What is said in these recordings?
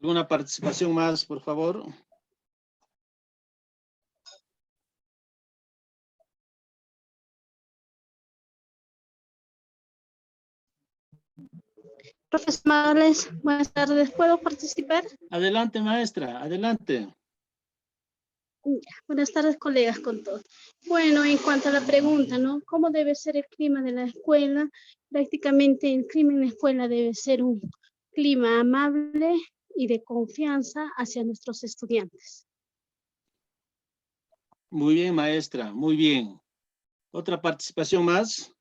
¿Alguna participación más, por favor? Profesor Morales, buenas tardes. ¿Puedo participar? Adelante, maestra, adelante. Buenas tardes, colegas, con todos. Bueno, en cuanto a la pregunta, ¿no? ¿Cómo debe ser el clima de la escuela? Prácticamente el clima en la escuela debe ser un clima amable y de confianza hacia nuestros estudiantes. Muy bien, maestra, muy bien. ¿Otra participación más?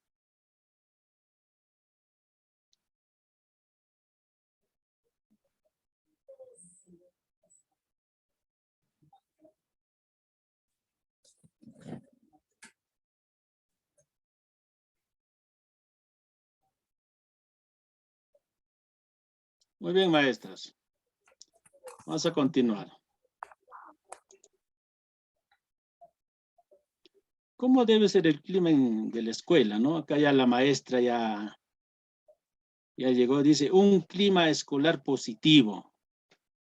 Muy bien, maestras. Vamos a continuar. ¿Cómo debe ser el clima de la escuela, no? Acá ya la maestra ya llegó, dice, un clima escolar positivo.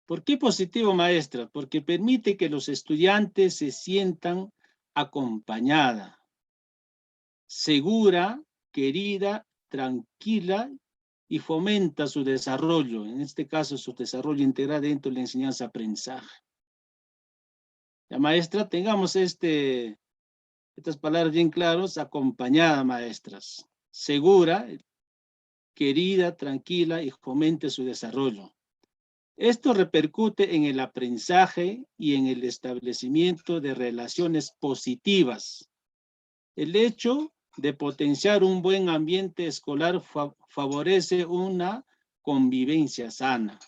¿Por qué positivo, maestra? Porque permite que los estudiantes se sientan acompañada, segura, querida, tranquila y fomenta su desarrollo, en este caso su desarrollo integral dentro de la enseñanza-aprendizaje. La maestra, tengamos estas palabras bien claras, acompañada, maestras, segura, querida, tranquila y fomente su desarrollo. Esto repercute en el aprendizaje y en el establecimiento de relaciones positivas. El hecho de potenciar un buen ambiente escolar favorece una convivencia sana.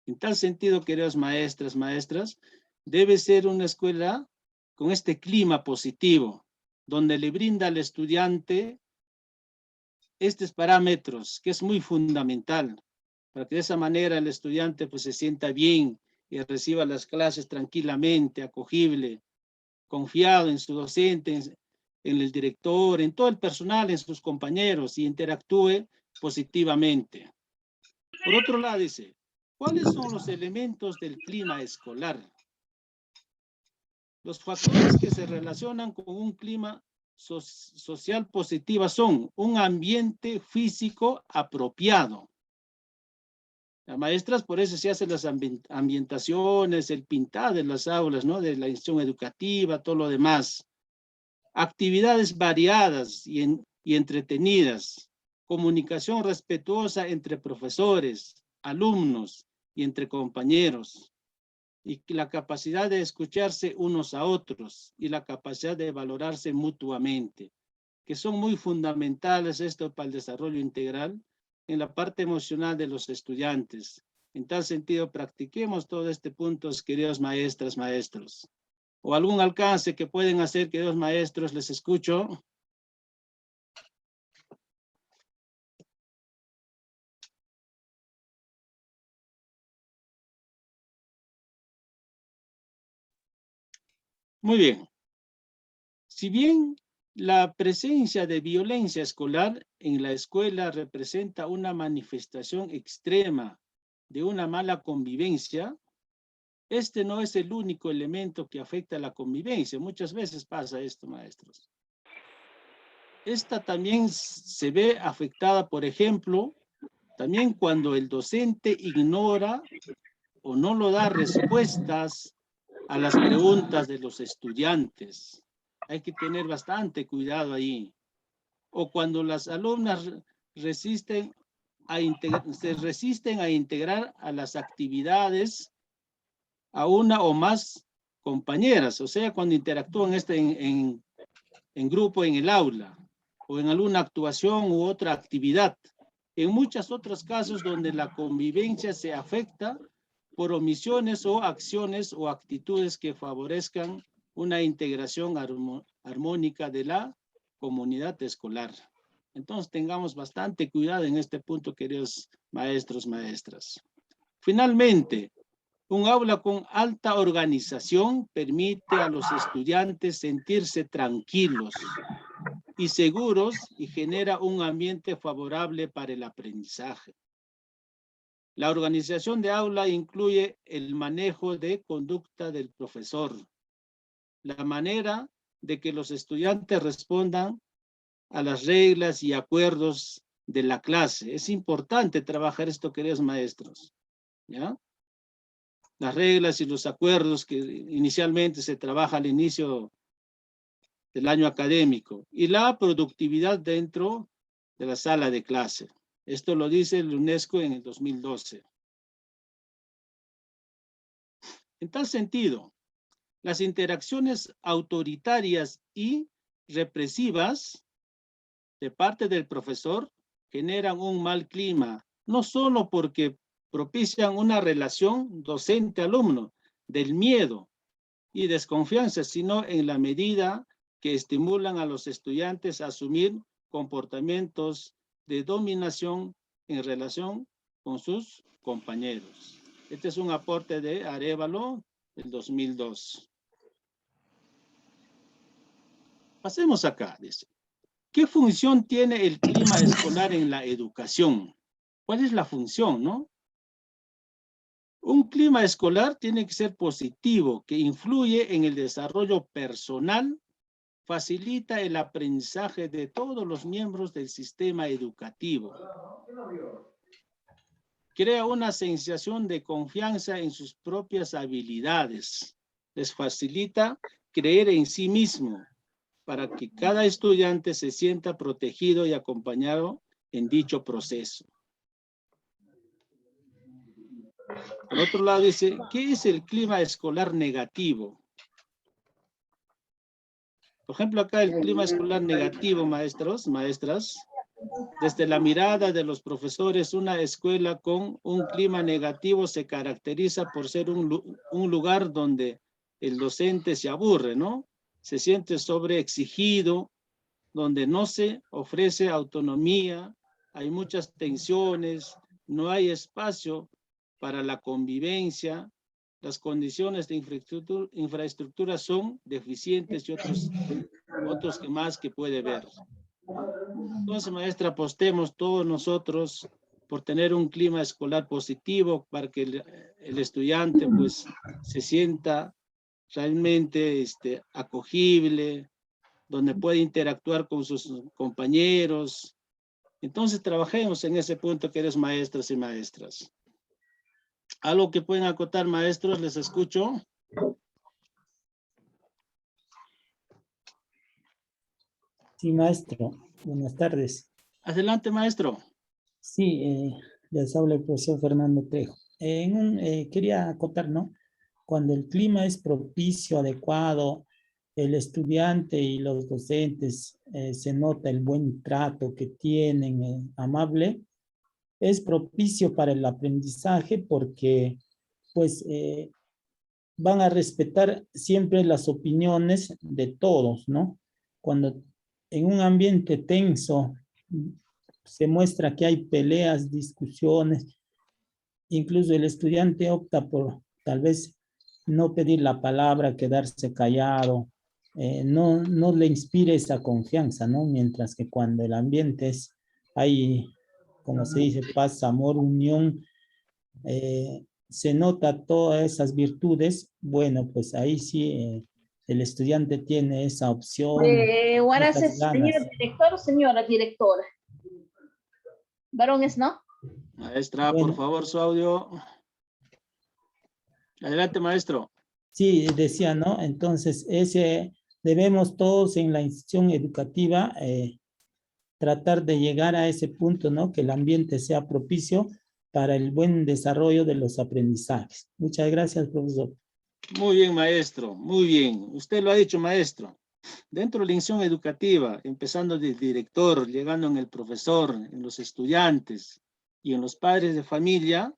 En tal sentido, queridas maestras, debe ser una escuela con este clima positivo, donde le brinda al estudiante estos parámetros, que es muy fundamental, para que de esa manera el estudiante pues se sienta bien y reciba las clases tranquilamente, acogible, confiado en su docente, en el director, en todo el personal, en sus compañeros y interactúe positivamente. Por otro lado, dice, ¿cuáles son los elementos del clima escolar? Los factores que se relacionan con un clima social positivo son un ambiente físico apropiado. Las maestras, por eso se hacen las ambientaciones, el pintado de las aulas, ¿no? De la institución educativa, todo lo demás. Actividades variadas y entretenidas. Comunicación respetuosa entre profesores, alumnos y entre compañeros. Y la capacidad de escucharse unos a otros y la capacidad de valorarse mutuamente, que son muy fundamentales esto para el desarrollo integral en la parte emocional de los estudiantes. En tal sentido, practiquemos todos estos puntos, queridos maestras, maestros. ¿O algún alcance que pueden hacer, queridos maestros? Les escucho. Muy bien. Si bien la presencia de violencia escolar en la escuela representa una manifestación extrema de una mala convivencia, este no es el único elemento que afecta a la convivencia. Muchas veces pasa esto, maestros. Esta también se ve afectada, por ejemplo, también cuando el docente ignora o no lo da respuestas a las preguntas de los estudiantes. Hay que tener bastante cuidado ahí. O cuando las alumnas se resisten a integrar a las actividades a una o más compañeras, o sea, cuando interactúan en grupo en el aula, o en alguna actuación u otra actividad. En muchos otros casos donde la convivencia se afecta por omisiones o acciones o actitudes que favorezcan una integración armónica de la comunidad escolar. Entonces tengamos bastante cuidado en este punto, queridos maestros, maestras. Finalmente, un aula con alta organización permite a los estudiantes sentirse tranquilos y seguros y genera un ambiente favorable para el aprendizaje. La organización de aula incluye el manejo de conducta del profesor, la manera de que los estudiantes respondan a las reglas y acuerdos de la clase. Es importante trabajar esto, queridos maestros, ¿ya? Las reglas y los acuerdos que inicialmente se trabaja al inicio del año académico y la productividad dentro de la sala de clase. Esto lo dice el UNESCO en el 2012. En tal sentido, las interacciones autoritarias y represivas de parte del profesor generan un mal clima, no solo porque propician una relación docente-alumno del miedo y desconfianza, sino en la medida que estimulan a los estudiantes a asumir comportamientos de dominación en relación con sus compañeros. Este es un aporte de Arévalo del 2002. Pasemos acá, dice. ¿Qué función tiene el clima escolar en la educación? ¿Cuál es la función, no? Un clima escolar tiene que ser positivo, que influye en el desarrollo personal, facilita el aprendizaje de todos los miembros del sistema educativo. Crea una sensación de confianza en sus propias habilidades. Les facilita creer en sí mismo para que cada estudiante se sienta protegido y acompañado en dicho proceso. Por otro lado dice, ¿qué es el clima escolar negativo? Por ejemplo, acá el clima escolar negativo, maestros, maestras, desde la mirada de los profesores, una escuela con un clima negativo se caracteriza por ser un lugar donde el docente se aburre, ¿no? Se siente sobreexigido, donde no se ofrece autonomía, hay muchas tensiones, no hay espacio para la convivencia, las condiciones de infraestructura son deficientes y otros que más que puede ver. Entonces, maestra, apostemos todos nosotros por tener un clima escolar positivo para que el estudiante pues se sienta realmente acogible, donde puede interactuar con sus compañeros. Entonces, trabajemos en ese punto, queridos maestros y maestras. ¿Algo que pueden acotar, maestros? Les escucho. Sí, maestro. Buenas tardes. Adelante, maestro. Sí, les habla el profesor Fernando Trejo. Quería acotar, ¿no? Cuando el clima es propicio, adecuado, el estudiante y los docentes se nota el buen trato que tienen, amable, es propicio para el aprendizaje porque, pues, van a respetar siempre las opiniones de todos, ¿no? Cuando en un ambiente tenso se muestra que hay peleas, discusiones, incluso el estudiante opta por tal vez no pedir la palabra, quedarse callado, no le inspire esa confianza, ¿no? Mientras que cuando el ambiente hay, como se dice, paz, amor, unión, se nota todas esas virtudes, bueno, pues ahí sí el estudiante tiene esa opción, Buenas, esas ganas. señor director o señora directora. Varones, ¿no? Maestra, Bueno. por favor, su audio. Adelante, maestro. Sí, decía, ¿no? Entonces, debemos todos en la institución educativa tratar de llegar a ese punto, ¿no? Que el ambiente sea propicio para el buen desarrollo de los aprendizajes. Muchas gracias, profesor. Muy bien, maestro, muy bien. Usted lo ha dicho, maestro. Dentro de la institución educativa, empezando del director, llegando en el profesor, en los estudiantes y en los padres de familia,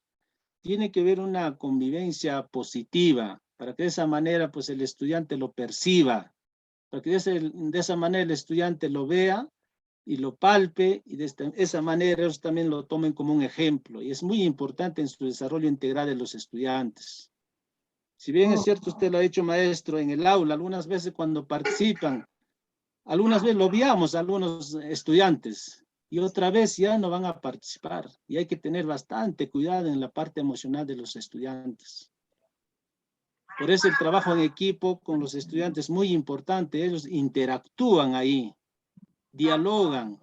tiene que haber una convivencia positiva para que de esa manera pues el estudiante lo perciba, para que de esa manera el estudiante lo vea y lo palpe y de esa manera ellos también lo tomen como un ejemplo y es muy importante en su desarrollo integral de los estudiantes. Si bien es cierto, usted lo ha dicho, maestro, en el aula, algunas veces cuando participan, algunas veces lo obviamos a algunos estudiantes y otra vez ya no van a participar. Y hay que tener bastante cuidado en la parte emocional de los estudiantes. Por eso el trabajo en equipo con los estudiantes es muy importante. Ellos interactúan ahí, dialogan,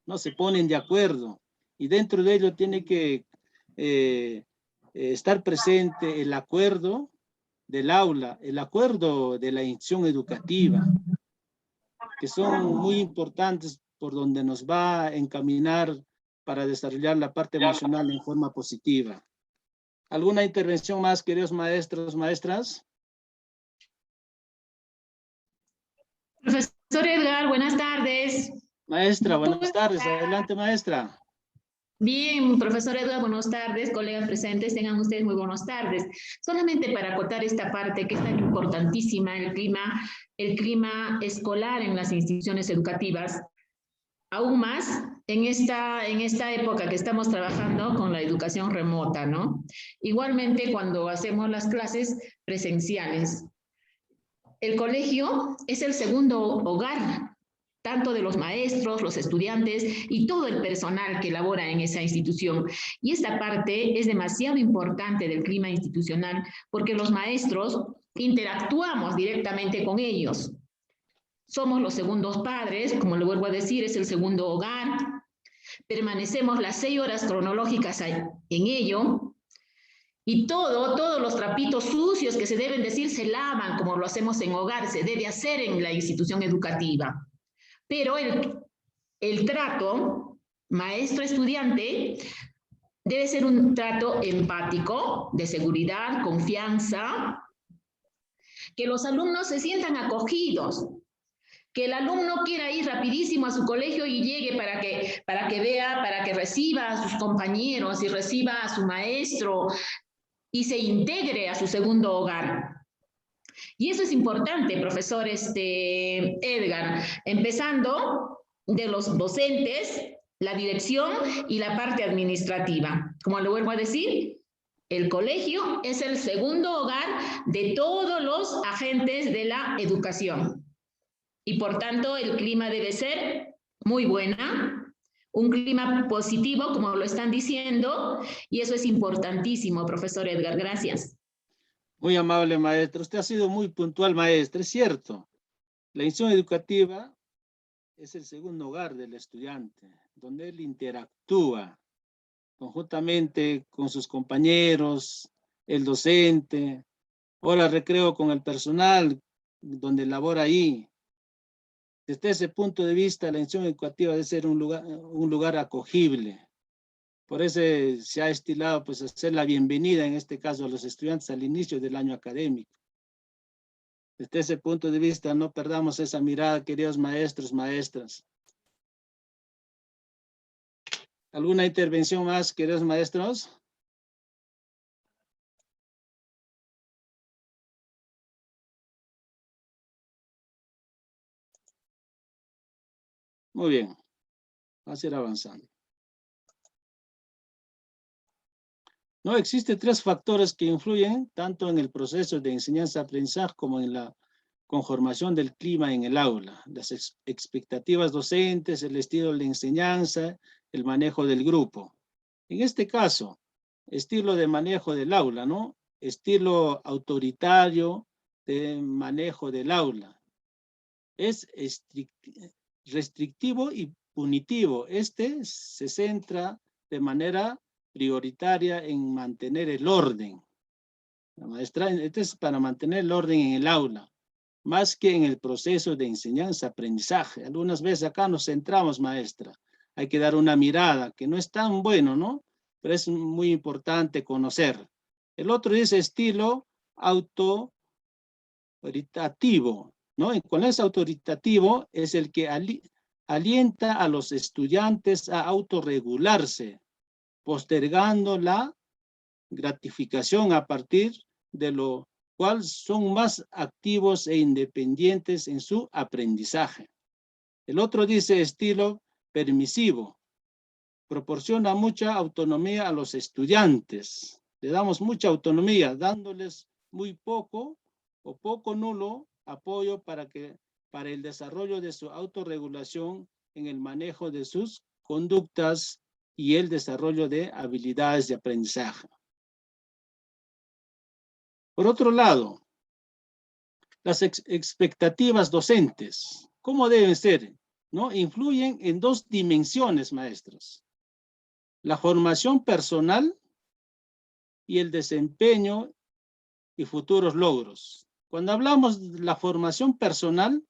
no se ponen de acuerdo. Y dentro de ello tiene que estar presente el acuerdo del aula, el acuerdo de la institución educativa, que son muy importantes por donde nos va a encaminar para desarrollar la parte emocional en forma positiva. ¿Alguna intervención más, queridos maestros, maestras? Profesor Edgar, buenas tardes. Maestra, buenas tardes. Adelante, maestra. Bien, profesor Edgar, buenas tardes. Colegas presentes, tengan ustedes muy buenas tardes. Solamente para acotar esta parte que es tan importantísima, el clima escolar en las instituciones educativas. Aún más en esta época que estamos trabajando con la educación remota, ¿no? Igualmente cuando hacemos las clases presenciales. El colegio es el segundo hogar, tanto de los maestros, los estudiantes y todo el personal que labora en esa institución. Y esta parte es demasiado importante del clima institucional porque los maestros interactuamos directamente con ellos. Somos los segundos padres, como le vuelvo a decir, es el segundo hogar. Permanecemos las 6 horas cronológicas en ello. Y todos los trapitos sucios que se deben decir se lavan como lo hacemos en hogar, se debe hacer en la institución educativa. Pero el trato maestro-estudiante debe ser un trato empático, de seguridad, confianza, que los alumnos se sientan acogidos, que el alumno quiera ir rapidísimo a su colegio y llegue para que vea, para que reciba a sus compañeros y reciba a su maestro y se integre a su segundo hogar. Y eso es importante, profesor Edgar, empezando de los docentes, la dirección y la parte administrativa. Como le vuelvo a decir, el colegio es el segundo hogar de todos los agentes de la educación. Y por tanto, el clima debe ser muy buena, un clima positivo, como lo están diciendo, y eso es importantísimo, profesor Edgar. Gracias. Muy amable, maestro. Usted ha sido muy puntual, maestro. Es cierto. La institución educativa es el segundo hogar del estudiante, donde él interactúa conjuntamente con sus compañeros, el docente, hora recreo con el personal, donde labora ahí. Desde ese punto de vista, la institución educativa debe ser un lugar acogible. Por eso se ha estilado pues, hacer la bienvenida, en este caso, a los estudiantes al inicio del año académico. Desde ese punto de vista, no perdamos esa mirada, queridos maestros, maestras. ¿Alguna intervención más, queridos maestros? Muy bien. Vamos a ir avanzando. No, existen 3 factores que influyen tanto en el proceso de enseñanza-aprendizaje como en la conformación del clima en el aula. Las expectativas docentes, el estilo de enseñanza, el manejo del grupo. En este caso, estilo de manejo del aula, ¿no? Estilo autoritario de manejo del aula. Es restrictivo y punitivo. Este se centra de manera prioritaria en mantener el orden. La maestra, este es para mantener el orden en el aula, más que en el proceso de enseñanza-aprendizaje. Algunas veces acá nos centramos, maestra. Hay que dar una mirada, que no es tan bueno, ¿no? Pero es muy importante conocer. El otro dice estilo autoritativo, ¿no? Y cuando es autoritativo, es el que alienta a los estudiantes a autorregularse, postergando la gratificación a partir de lo cual son más activos e independientes en su aprendizaje. El otro dice estilo permisivo, proporciona mucha autonomía a los estudiantes. Le damos mucha autonomía, dándoles muy poco o poco nulo apoyo para el desarrollo de su autorregulación en el manejo de sus conductas y el desarrollo de habilidades de aprendizaje. Por otro lado, las expectativas docentes, ¿cómo deben ser? ¿No? Influyen en dos dimensiones, maestros. La formación personal y el desempeño y futuros logros. Cuando hablamos de la formación personal,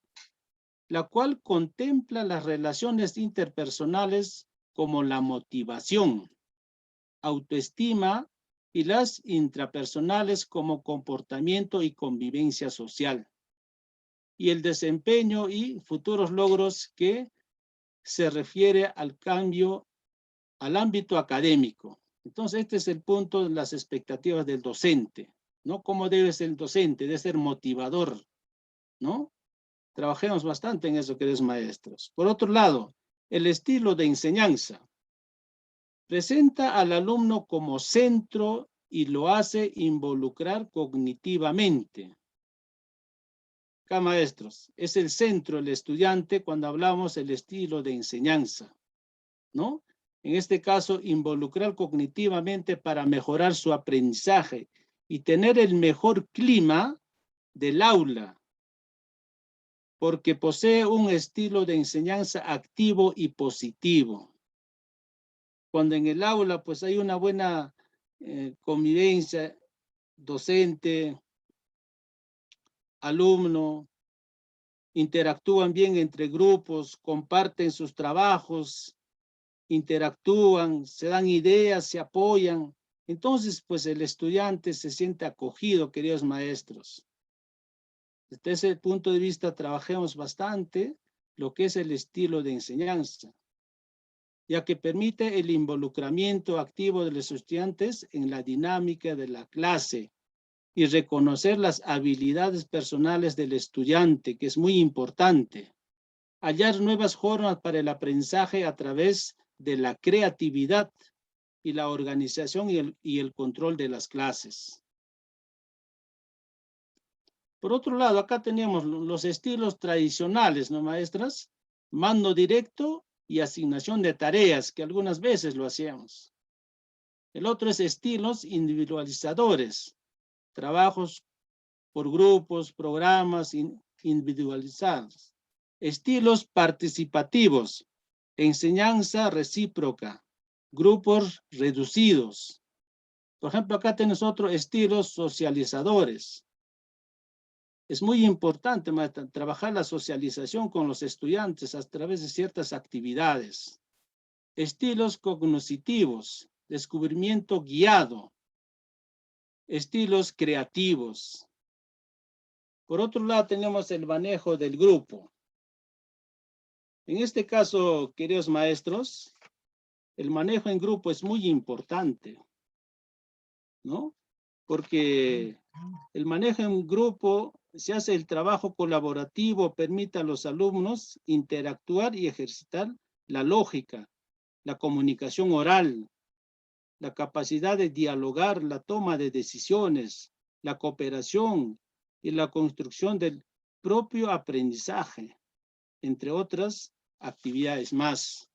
la cual contempla las relaciones interpersonales como la motivación, autoestima y las intrapersonales como comportamiento y convivencia social. Y el desempeño y futuros logros que se refiere al cambio, al ámbito académico. Entonces, este es el punto de las expectativas del docente, ¿no? ¿Cómo debe ser el docente? Debe ser motivador, ¿no? Trabajemos bastante en eso, queridos maestros. Por otro lado, el estilo de enseñanza. Presenta al alumno como centro y lo hace involucrar cognitivamente. Acá, maestros, es el centro, el estudiante, cuando hablamos del estilo de enseñanza, ¿no? En este caso, involucrar cognitivamente para mejorar su aprendizaje y tener el mejor clima del aula, porque posee un estilo de enseñanza activo y positivo. Cuando en el aula pues hay una buena convivencia docente, alumno, interactúan bien entre grupos, comparten sus trabajos, interactúan, se dan ideas, se apoyan. Entonces, pues el estudiante se siente acogido, queridos maestros. Desde ese punto de vista, trabajemos bastante lo que es el estilo de enseñanza, ya que permite el involucramiento activo de los estudiantes en la dinámica de la clase y reconocer las habilidades personales del estudiante, que es muy importante. Hallar nuevas formas para el aprendizaje a través de la creatividad y la organización y el control de las clases. Por otro lado, acá tenemos los estilos tradicionales, ¿no, maestras? Mando directo y asignación de tareas, que algunas veces lo hacíamos. El otro es estilos individualizadores, trabajos por grupos, programas individualizados. Estilos participativos, enseñanza recíproca, grupos reducidos. Por ejemplo, acá tenemos otros estilos socializadores. Es muy importante trabajar la socialización con los estudiantes a través de ciertas actividades. Estilos cognitivos, descubrimiento guiado. Estilos creativos. Por otro lado, tenemos el manejo del grupo. En este caso, queridos maestros, el manejo en grupo es muy importante, ¿no? Porque el manejo en grupo se hace el trabajo colaborativo, permite a los alumnos interactuar y ejercitar la lógica, la comunicación oral, la capacidad de dialogar, la toma de decisiones, la cooperación y la construcción del propio aprendizaje, entre otras actividades más.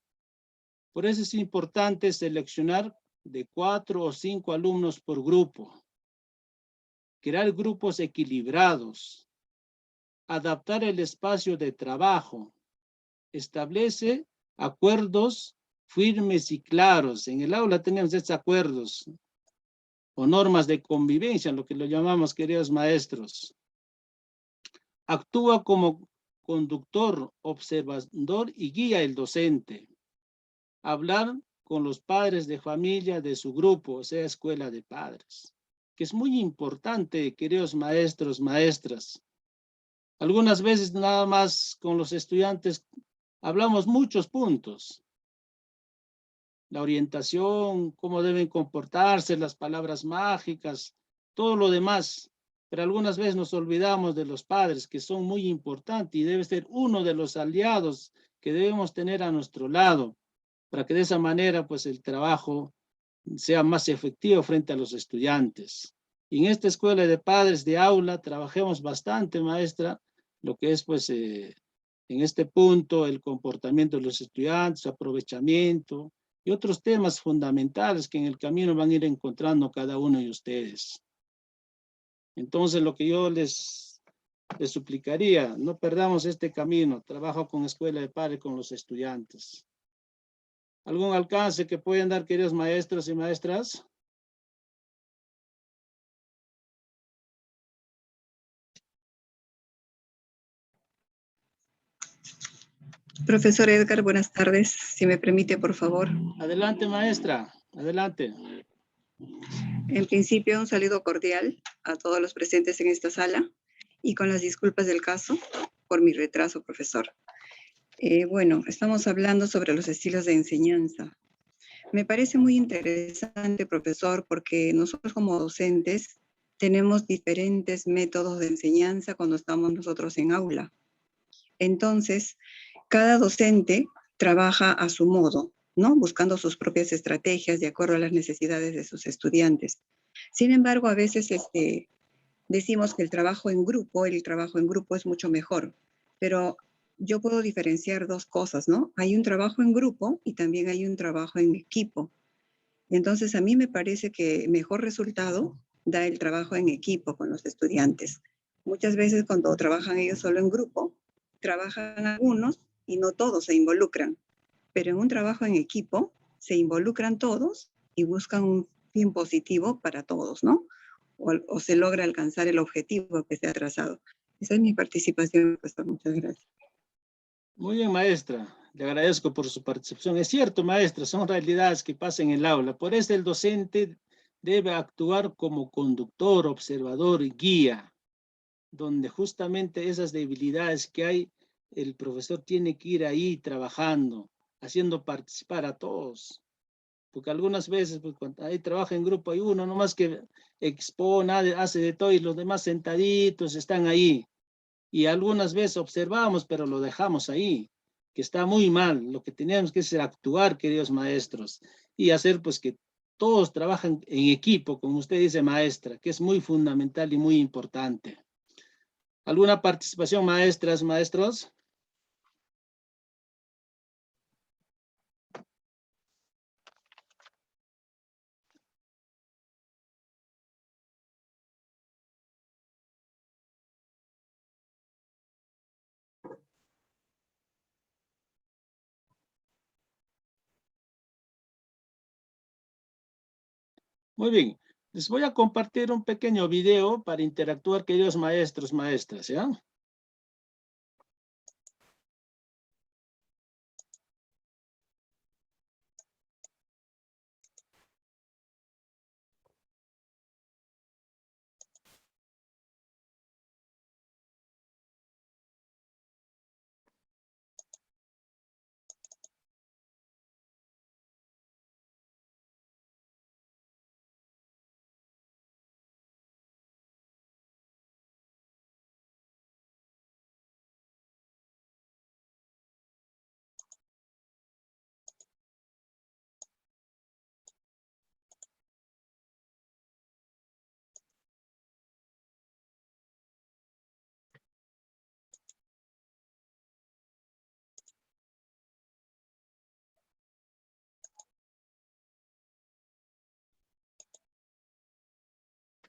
Por eso es importante seleccionar de 4 o 5 alumnos por grupo, crear grupos equilibrados, adaptar el espacio de trabajo, establece acuerdos firmes y claros. En el aula tenemos estos acuerdos o normas de convivencia, lo que lo llamamos, queridos maestros. Actúa como conductor, observador y guía el docente. Hablar con los padres de familia de su grupo, o sea, escuela de padres, que es muy importante, queridos maestros, maestras. Algunas veces nada más con los estudiantes hablamos muchos puntos. La orientación, cómo deben comportarse, las palabras mágicas, todo lo demás. Pero algunas veces nos olvidamos de los padres, que son muy importantes y debe ser uno de los aliados que debemos tener a nuestro lado, para que de esa manera pues el trabajo sea más efectivo frente a los estudiantes. Y en esta escuela de padres de aula trabajemos bastante, maestra, lo que es pues En este punto, el comportamiento de los estudiantes, aprovechamiento y otros temas fundamentales que en el camino van a ir encontrando cada uno de ustedes. Entonces, lo que yo les suplicaría, no perdamos este camino, trabajo con escuela de padres, con los estudiantes. ¿Algún alcance que puedan dar, queridos maestros y maestras? Profesor Edgar, buenas tardes. Si me permite, por favor. Adelante, maestra. Adelante. En principio, un saludo cordial a todos los presentes en esta sala y con las disculpas del caso por mi retraso, profesor. Bueno, estamos hablando sobre los estilos de enseñanza. Me parece muy interesante, profesor, porque nosotros como docentes tenemos diferentes métodos de enseñanza cuando estamos nosotros en aula. Entonces, cada docente trabaja a su modo, ¿no? Buscando sus propias estrategias de acuerdo a las necesidades de sus estudiantes. Sin embargo, a veces decimos que el trabajo en grupo es mucho mejor, pero yo puedo diferenciar dos cosas, ¿no? Hay un trabajo en grupo y también hay un trabajo en equipo. Entonces, a mí me parece que mejor resultado da el trabajo en equipo con los estudiantes. Muchas veces cuando trabajan ellos solo en grupo, trabajan algunos y no todos se involucran. Pero en un trabajo en equipo se involucran todos y buscan un fin positivo para todos, ¿no? O se logra alcanzar el objetivo que se ha trazado. Esa es mi participación, profesor. Muchas gracias. Muy bien, maestra. Le agradezco por su participación. Es cierto, maestra, son realidades que pasan en el aula. Por eso el docente debe actuar como conductor, observador y guía, donde justamente esas debilidades que hay, el profesor tiene que ir ahí trabajando, haciendo participar a todos. Porque algunas veces, pues, cuando ahí trabaja en grupo, hay uno nomás que expone, hace de todo y los demás sentaditos están ahí. Y algunas veces observamos, pero lo dejamos ahí, que está muy mal. Lo que tenemos que hacer es actuar, queridos maestros, y hacer pues que todos trabajen en equipo, como usted dice, maestra, que es muy fundamental y muy importante. ¿Alguna participación, maestras, maestros? Muy bien, les voy a compartir un pequeño video para interactuar, queridos maestros, maestras, ¿ya?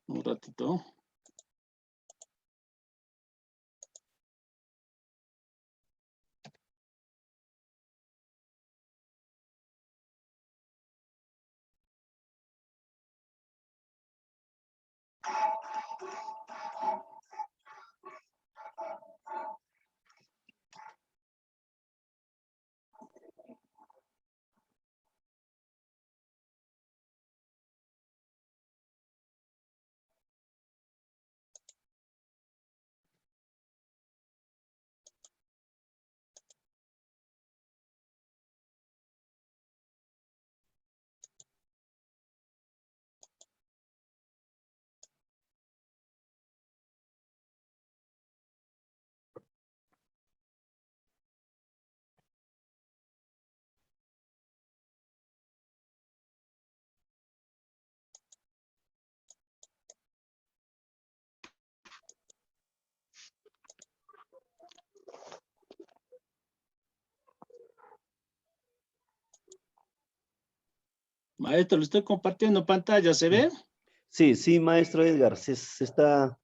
Un ratito. Maestro, le estoy compartiendo pantalla, ¿se ve? Sí, sí, maestro Edgar, se está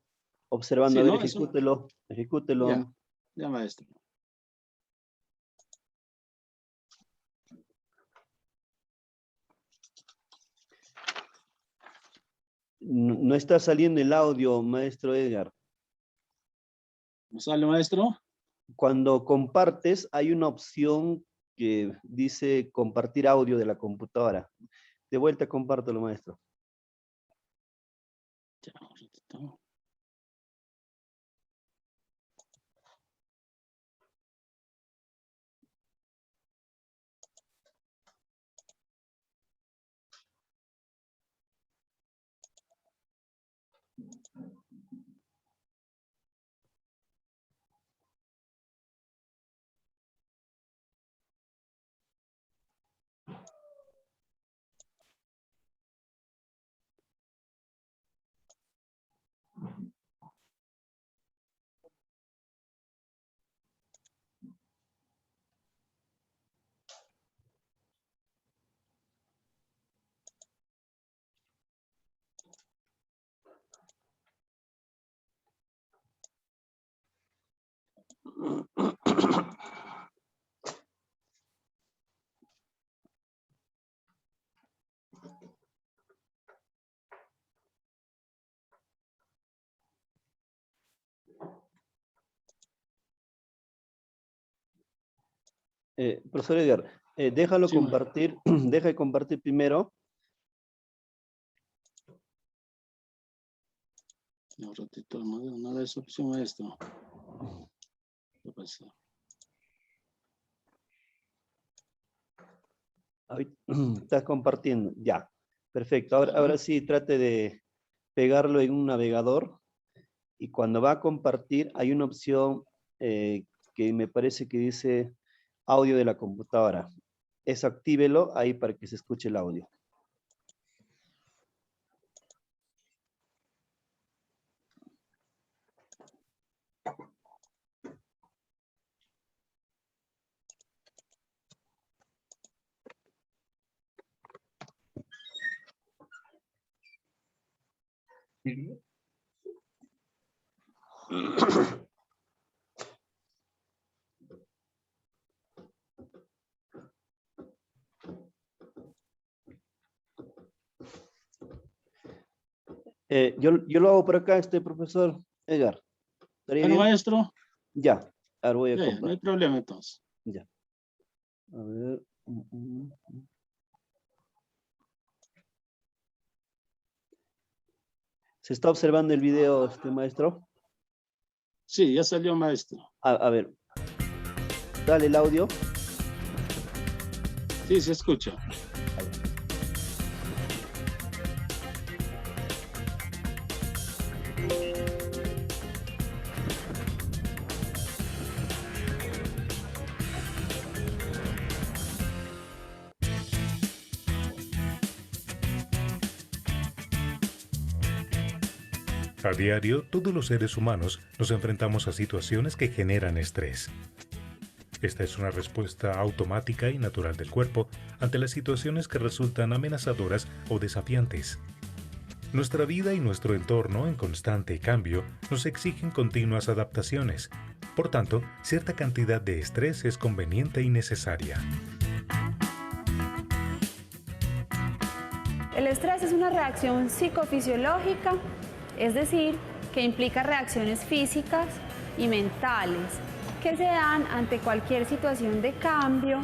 observando. Sí, A ver, ¿no? Eso- ejecútelo, ejecútelo. Ya, maestro. No, no está saliendo el audio, maestro Edgar. ¿No sale, maestro? Cuando compartes, hay una opción que dice compartir audio de la computadora. De vuelta, compártelo, maestro. Ya, un ratito. Profesor Edgar, déjalo Sí, compartir, deja de compartir primero. Un ratito, no da esa opción, maestro. ¿Qué pasó? Ahorita estás compartiendo, ya. Perfecto, ahora sí trate de pegarlo en un navegador y cuando va a compartir hay una opción que me parece que dice audio de la computadora. Eso actívelo ahí para que se escuche el audio. Yo lo hago por acá, profesor Edgar. ¿Estaría Bueno, bien? maestro, Ya, ahora voy a ya, no hay compartir. problema entonces. Ya. A ver. ¿Se está observando el video, maestro? Sí, ya salió, maestro. A ver. Dale el audio. Sí, se escucha. A diario, todos los seres humanos nos enfrentamos a situaciones que generan estrés. Esta es una respuesta automática y natural del cuerpo ante las situaciones que resultan amenazadoras o desafiantes. Nuestra vida y nuestro entorno en constante cambio nos exigen continuas adaptaciones. Por tanto, cierta cantidad de estrés es conveniente y necesaria. El estrés es una reacción psicofisiológica, es decir, que implica reacciones físicas y mentales que se dan ante cualquier situación de cambio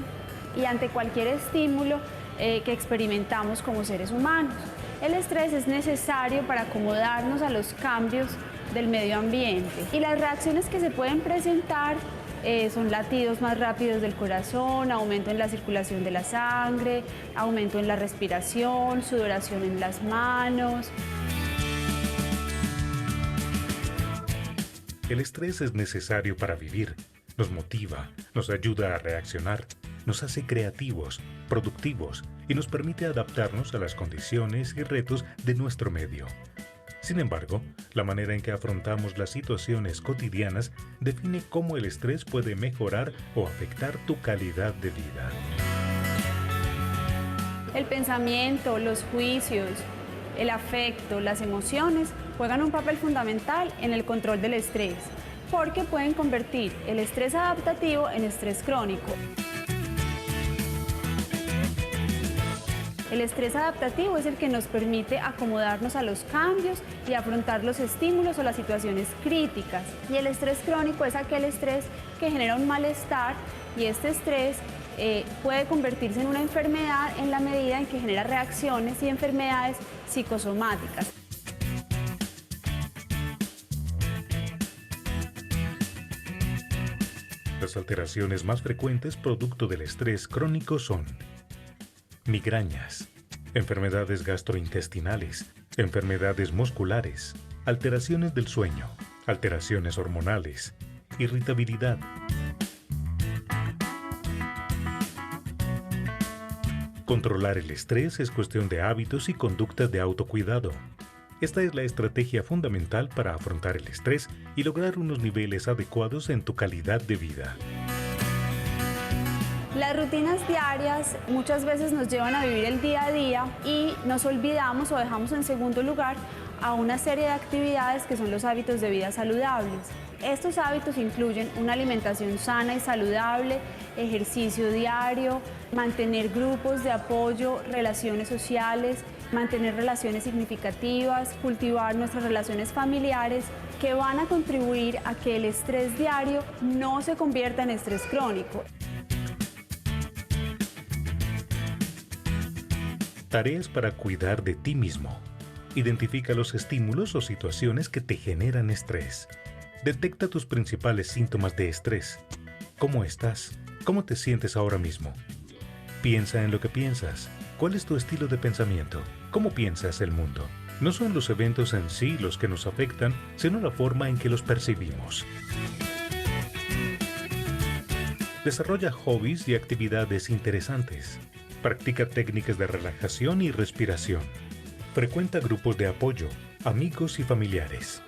y ante cualquier estímulo que experimentamos como seres humanos. El estrés es necesario para acomodarnos a los cambios del medio ambiente y las reacciones que se pueden presentar son latidos más rápidos del corazón, aumento en la circulación de la sangre, aumento en la respiración, sudoración en las manos. El estrés es necesario para vivir. Nos motiva, nos ayuda a reaccionar, nos hace creativos, productivos y nos permite adaptarnos a las condiciones y retos de nuestro medio. Sin embargo, la manera en que afrontamos las situaciones cotidianas define cómo el estrés puede mejorar o afectar tu calidad de vida. El pensamiento, los juicios, el afecto, las emociones juegan un papel fundamental en el control del estrés, porque pueden convertir el estrés adaptativo en estrés crónico. El estrés adaptativo es el que nos permite acomodarnos a los cambios y afrontar los estímulos o las situaciones críticas. Y el estrés crónico es aquel estrés que genera un malestar, y este estrés puede convertirse en una enfermedad en la medida en que genera reacciones y enfermedades psicosomáticas. Las alteraciones más frecuentes producto del estrés crónico son migrañas, enfermedades gastrointestinales, enfermedades musculares, alteraciones del sueño, alteraciones hormonales, irritabilidad. Controlar el estrés es cuestión de hábitos y conductas de autocuidado. Esta es la estrategia fundamental para afrontar el estrés y lograr unos niveles adecuados en tu calidad de vida. Las rutinas diarias muchas veces nos llevan a vivir el día a día y nos olvidamos o dejamos en segundo lugar a una serie de actividades que son los hábitos de vida saludables. Estos hábitos incluyen una alimentación sana y saludable, ejercicio diario, mantener grupos de apoyo, relaciones sociales, mantener relaciones significativas, cultivar nuestras relaciones familiares que van a contribuir a que el estrés diario no se convierta en estrés crónico. Tareas para cuidar de ti mismo. Identifica los estímulos o situaciones que te generan estrés. Detecta tus principales síntomas de estrés. ¿Cómo estás? ¿Cómo te sientes ahora mismo? Piensa en lo que piensas. ¿Cuál es tu estilo de pensamiento? ¿Cómo piensas el mundo? No son los eventos en sí los que nos afectan, sino la forma en que los percibimos. Desarrolla hobbies y actividades interesantes. Practica técnicas de relajación y respiración. Frecuenta grupos de apoyo, amigos y familiares.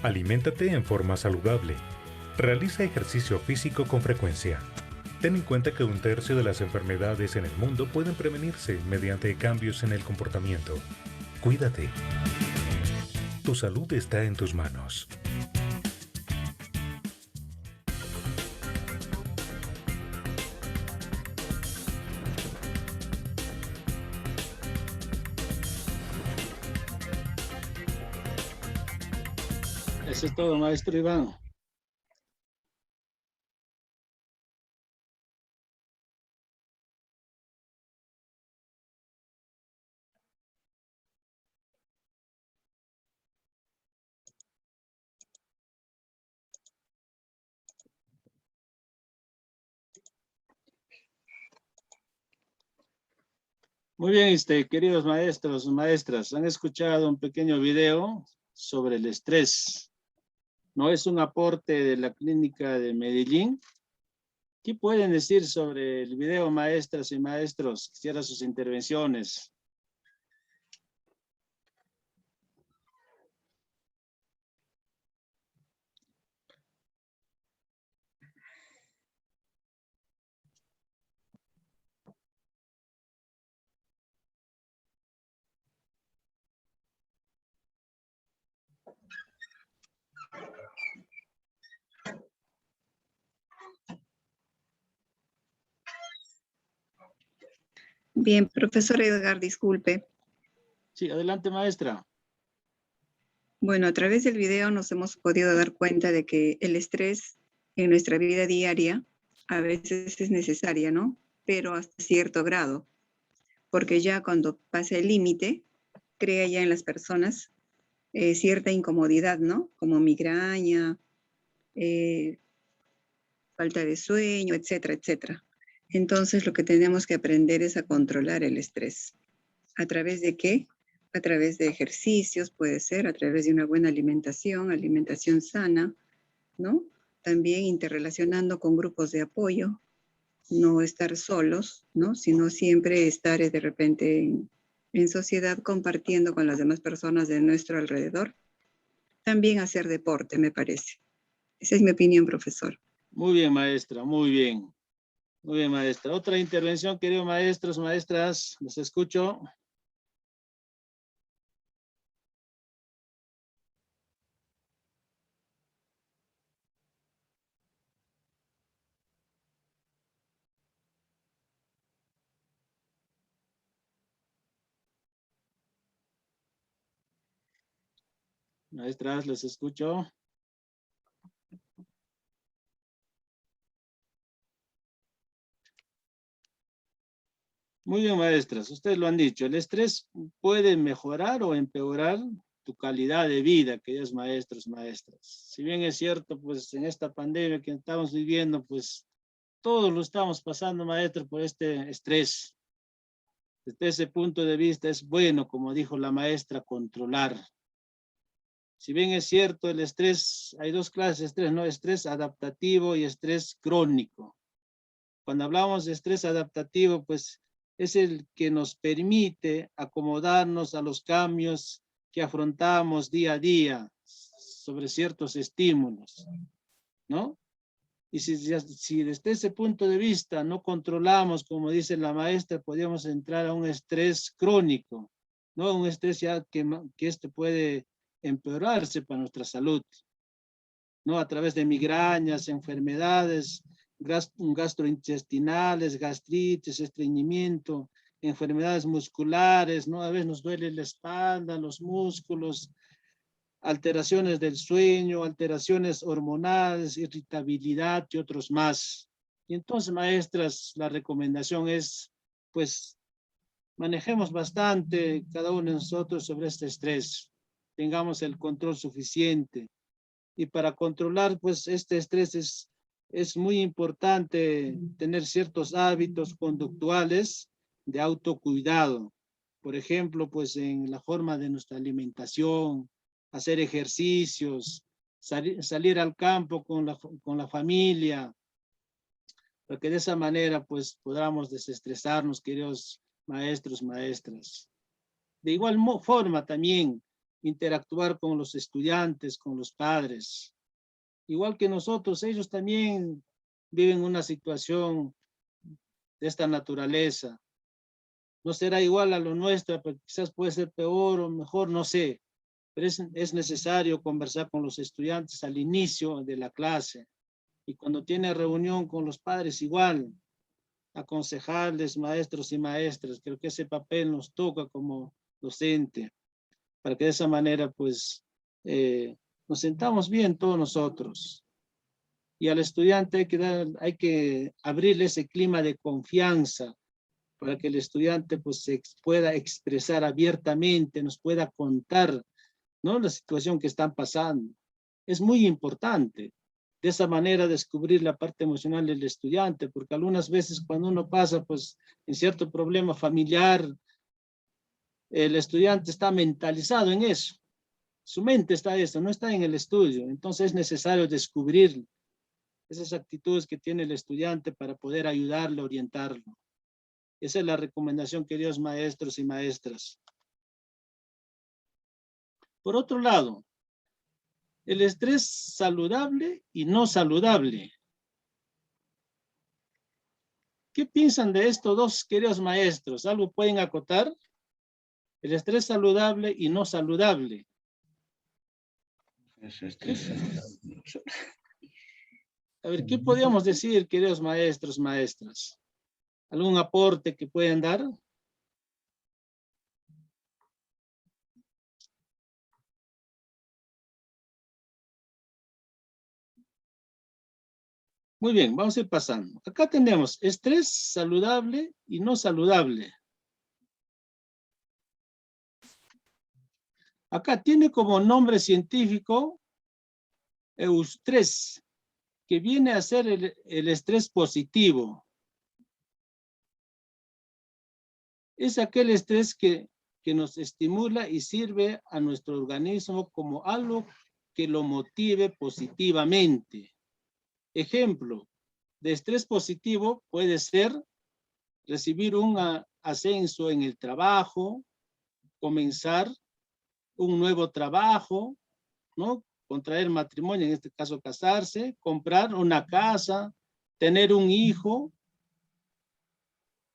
Aliméntate en forma saludable. Realiza ejercicio físico con frecuencia. Ten en cuenta que 1/3 de las enfermedades en el mundo pueden prevenirse mediante cambios en el comportamiento. Cuídate. Tu salud está en tus manos. Eso es todo, maestro Iván. Muy bien, queridos maestros, maestras, han escuchado un pequeño video sobre el estrés. No es un aporte de la clínica de Medellín. ¿Qué pueden decir sobre el video, maestras y maestros? Quisiera sus intervenciones. Bien, profesor Edgar, disculpe. Sí, adelante, maestra. Bueno, a través del video nos hemos podido dar cuenta de que el estrés en nuestra vida diaria a veces es necesaria, ¿no? Pero hasta cierto grado, porque ya cuando pasa el límite, crea ya en las personas cierta incomodidad, ¿no? Como migraña, falta de sueño, etcétera, etcétera. Entonces, lo que tenemos que aprender es a controlar el estrés. ¿A través de qué? A través de ejercicios, puede ser, a través de una buena alimentación, alimentación sana, ¿no? También interrelacionando con grupos de apoyo, no estar solos, ¿no? Sino siempre estar de repente en sociedad compartiendo con las demás personas de nuestro alrededor. También hacer deporte, me parece. Esa es mi opinión, profesor. Muy bien, maestra, muy bien. Muy bien, maestra. Otra intervención, queridos maestros, maestras, los escucho. Maestras, los escucho. Muy bien, maestras, ustedes lo han dicho, el estrés puede mejorar o empeorar tu calidad de vida, queridos maestros, maestras. Si bien es cierto, pues en esta pandemia que estamos viviendo, pues todos lo estamos pasando, maestro, por este estrés. Desde ese punto de vista es bueno, como dijo la maestra, controlar. Si bien es cierto, el estrés, hay dos clases de estrés, ¿no? Estrés adaptativo y estrés crónico. Cuando hablamos de estrés adaptativo, pues es el que nos permite acomodarnos a los cambios que afrontamos día a día sobre ciertos estímulos, ¿no? Y si desde ese punto de vista no controlamos, como dice la maestra, podríamos entrar a un estrés crónico, ¿no? Un estrés ya que puede empeorarse para nuestra salud, ¿no? A través de migrañas, enfermedades gastrointestinales, gastritis, estreñimiento, enfermedades musculares, ¿no? A veces nos duele la espalda, los músculos, alteraciones del sueño, alteraciones hormonales, irritabilidad y otros más. Y entonces, maestras, la recomendación es, pues, manejemos bastante cada uno de nosotros sobre este estrés. Tengamos el control suficiente. Y para controlar, pues, este estrés es muy importante tener ciertos hábitos conductuales de autocuidado. Por ejemplo, pues, en la forma de nuestra alimentación, hacer ejercicios, salir al campo con la familia, para que de esa manera pues podamos desestresarnos, queridos maestros, maestras. De igual forma también interactuar con los estudiantes, con los padres. Igual que nosotros, ellos también viven una situación de esta naturaleza. No será igual a lo nuestro, pero quizás puede ser peor o mejor, no sé. Pero es necesario conversar con los estudiantes al inicio de la clase. Y cuando tiene reunión con los padres igual, aconsejarles, maestros y maestras. Creo que ese papel nos toca como docente, para que de esa manera pues nos sentamos bien todos nosotros. Y al estudiante hay que abrirle ese clima de confianza, para que el estudiante pues se pueda expresar abiertamente, nos pueda contar, ¿no?, la situación que están pasando. Es muy importante de esa manera descubrir la parte emocional del estudiante, porque algunas veces cuando uno pasa pues en cierto problema familiar, el estudiante está mentalizado en eso. Su mente está en eso, no está en el estudio. Entonces es necesario descubrir esas actitudes que tiene el estudiante para poder ayudarle, orientarlo. Esa es la recomendación, queridos maestros y maestras. Por otro lado, el estrés saludable y no saludable. ¿Qué piensan de estos dos, queridos maestros? ¿Algo pueden acotar? El estrés saludable y no saludable. A ver, ¿qué podríamos decir, queridos maestros, maestras? ¿Algún aporte que puedan dar? Muy bien, vamos a ir pasando. Acá tenemos estrés saludable y no saludable. Acá tiene como nombre científico eustrés, que viene a ser el estrés positivo. Es aquel estrés que nos estimula y sirve a nuestro organismo como algo que lo motive positivamente. Ejemplo de estrés positivo puede ser recibir un ascenso en el trabajo, comenzar un nuevo trabajo, ¿no?, contraer matrimonio, en este caso casarse, comprar una casa, tener un hijo,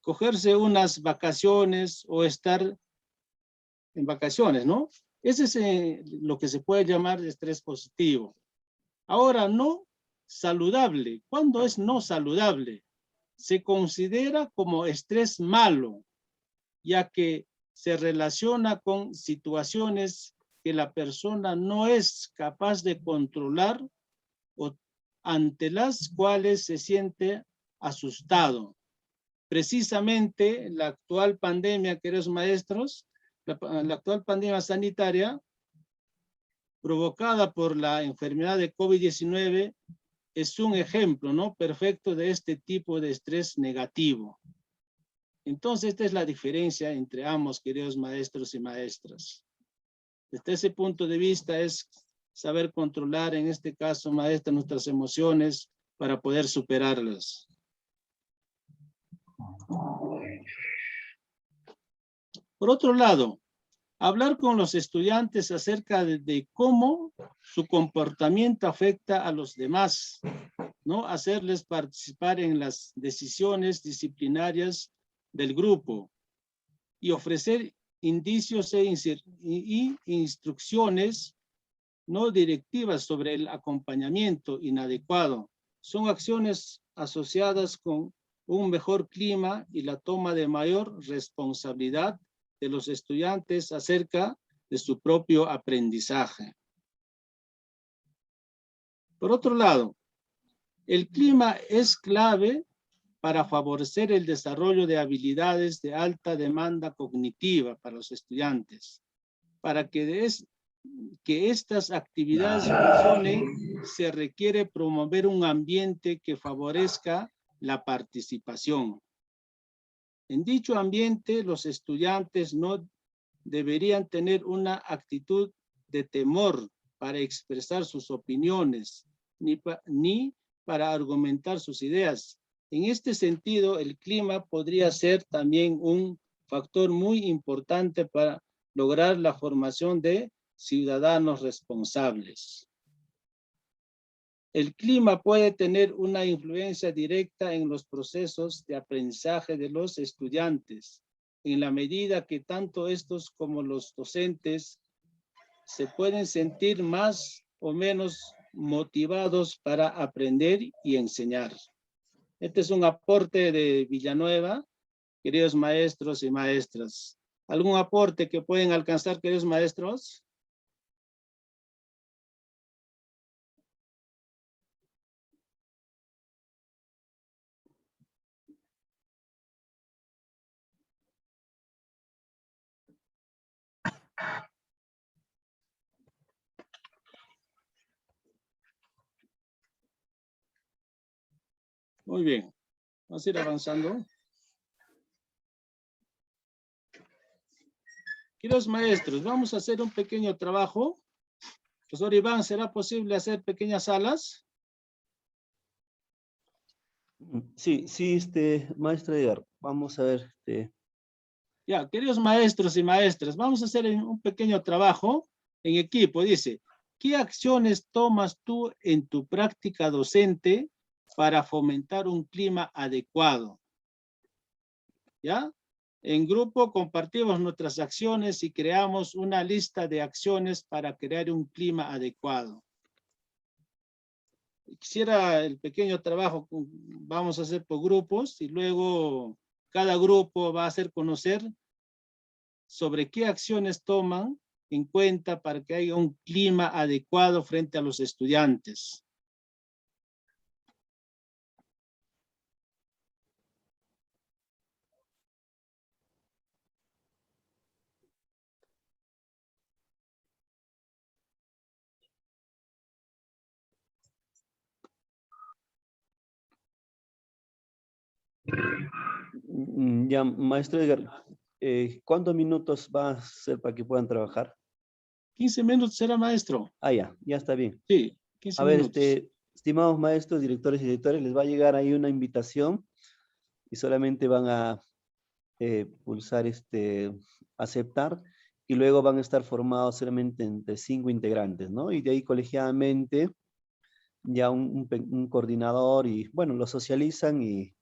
cogerse unas vacaciones o estar en vacaciones, ¿no? Ese es lo que se puede llamar estrés positivo. Ahora, no saludable. ¿Cuándo es no saludable? Se considera como estrés malo, ya que se relaciona con situaciones que la persona no es capaz de controlar o ante las cuales se siente asustado. Precisamente la actual pandemia, queridos maestros, la actual pandemia sanitaria provocada por la enfermedad de COVID-19 es un ejemplo, ¿no?, perfecto de este tipo de estrés negativo. Entonces, esta es la diferencia entre ambos, queridos maestros y maestras. Desde ese punto de vista es saber controlar, en este caso, maestra, nuestras emociones para poder superarlas. Por otro lado, hablar con los estudiantes acerca de cómo su comportamiento afecta a los demás, ¿no? Hacerles participar en las decisiones disciplinarias del grupo y ofrecer indicios y instrucciones no directivas sobre el acompañamiento inadecuado. Son acciones asociadas con un mejor clima y la toma de mayor responsabilidad de los estudiantes acerca de su propio aprendizaje. Por otro lado, el clima es clave para favorecer el desarrollo de habilidades de alta demanda cognitiva para los estudiantes. Para que estas actividades funcionen, se requiere promover un ambiente que favorezca la participación. En dicho ambiente, los estudiantes no deberían tener una actitud de temor para expresar sus opiniones, ni para argumentar sus ideas. En este sentido, el clima podría ser también un factor muy importante para lograr la formación de ciudadanos responsables. El clima puede tener una influencia directa en los procesos de aprendizaje de los estudiantes, en la medida que tanto estos como los docentes se pueden sentir más o menos motivados para aprender y enseñar. Este es un aporte de Villanueva, queridos maestros y maestras. ¿Algún aporte que pueden alcanzar, queridos maestros? Muy bien, vamos a ir avanzando. Queridos maestros, vamos a hacer un pequeño trabajo. Profesor Iván, ¿será posible hacer pequeñas salas? Sí, maestro Edgar, vamos a ver. Ya, queridos maestros y maestras, vamos a hacer un pequeño trabajo en equipo. Dice, ¿qué acciones tomas tú en tu práctica docente para fomentar un clima adecuado? ¿Ya? En grupo compartimos nuestras acciones y creamos una lista de acciones para crear un clima adecuado. Quisiera el pequeño trabajo, vamos a hacer por grupos y luego cada grupo va a hacer conocer sobre qué acciones toman en cuenta para que haya un clima adecuado frente a los estudiantes. Ya, maestro Edgar, ¿cuántos minutos va a ser para que puedan trabajar? 15 minutos será, maestro. Ah, ya está bien. Sí, 15 a ver, minutos. estimados maestros, directores y directores, les va a llegar ahí una invitación y solamente van a pulsar aceptar y luego van a estar formados solamente entre 5 integrantes, ¿no? Y de ahí colegiadamente ya un coordinador y, bueno, lo socializan y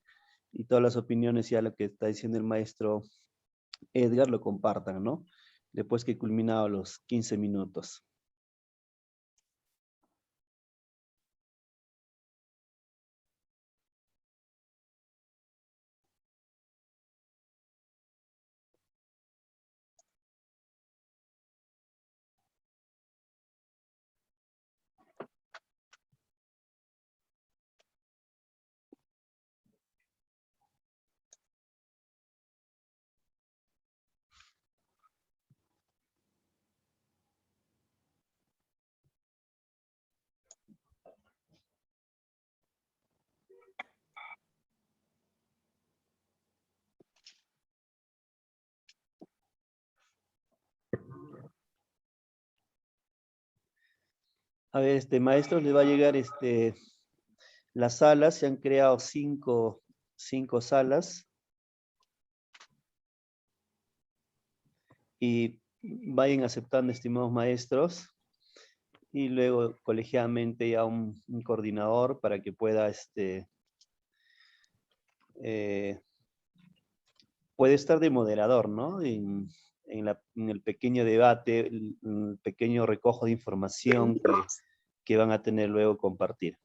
y todas las opiniones, ya lo que está diciendo el maestro Edgar, lo compartan, ¿no? Después que culminado los 15 minutos. A ver, maestro, le va a llegar las salas. Se han creado cinco salas. Y vayan aceptando, estimados maestros. Y luego colegiadamente ya un coordinador para que pueda, puede estar de moderador, ¿no? En el pequeño debate, el pequeño recojo de información que van a tener luego compartir.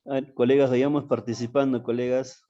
A ver, colegas, vayamos participando, colegas.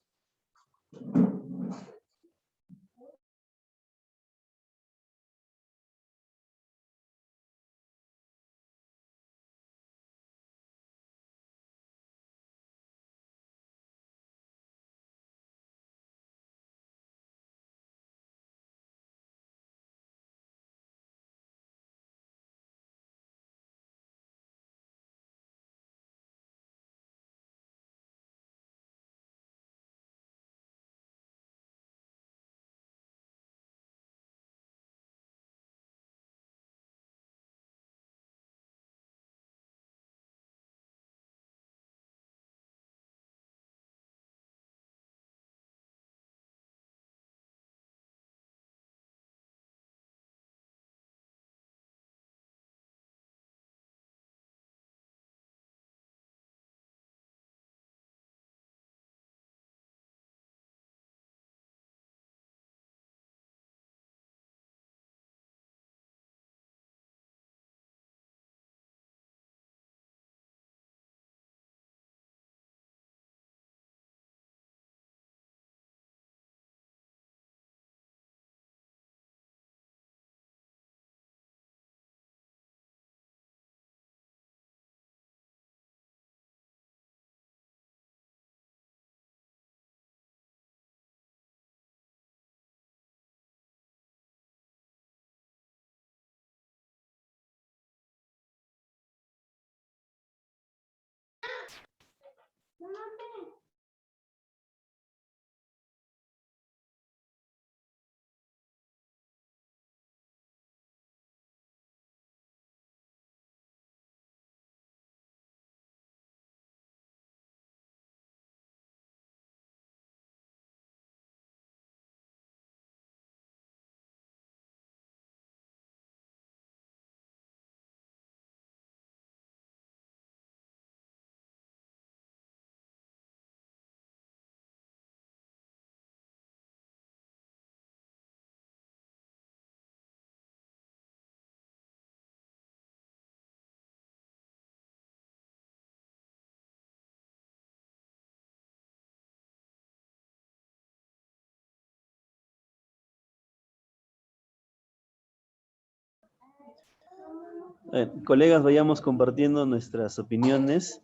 Colegas, vayamos compartiendo nuestras opiniones.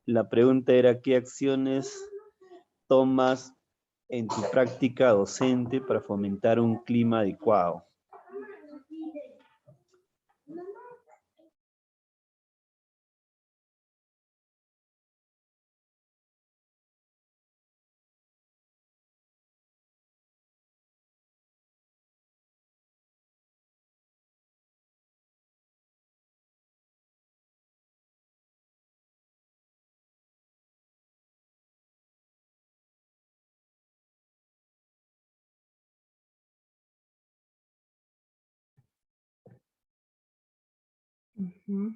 La pregunta era, ¿qué acciones tomas en tu práctica docente para fomentar un clima adecuado? Ujú.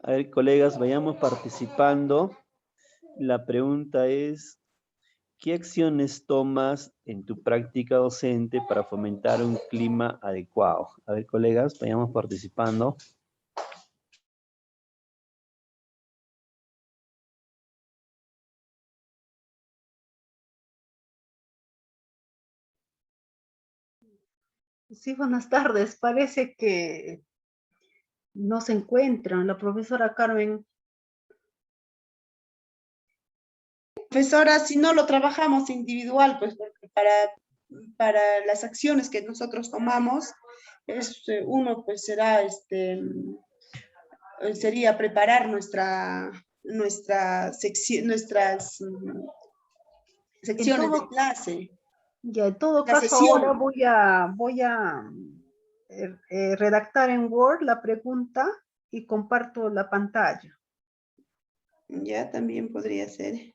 A ver, colegas, vayamos participando. La pregunta es, ¿qué acciones tomas en tu práctica docente para fomentar un clima adecuado? A ver, colegas, vayamos participando. Sí, buenas tardes. Parece que no se encuentran. La profesora Carmen. Profesora, si no lo trabajamos individual, pues porque para las acciones que nosotros tomamos, uno pues será, sería preparar nuestra sección, nuestras En secciones de todo, clase, ya, en todo la caso, ahora sesión. voy a redactar en Word la pregunta y comparto la pantalla. Ya también podría ser.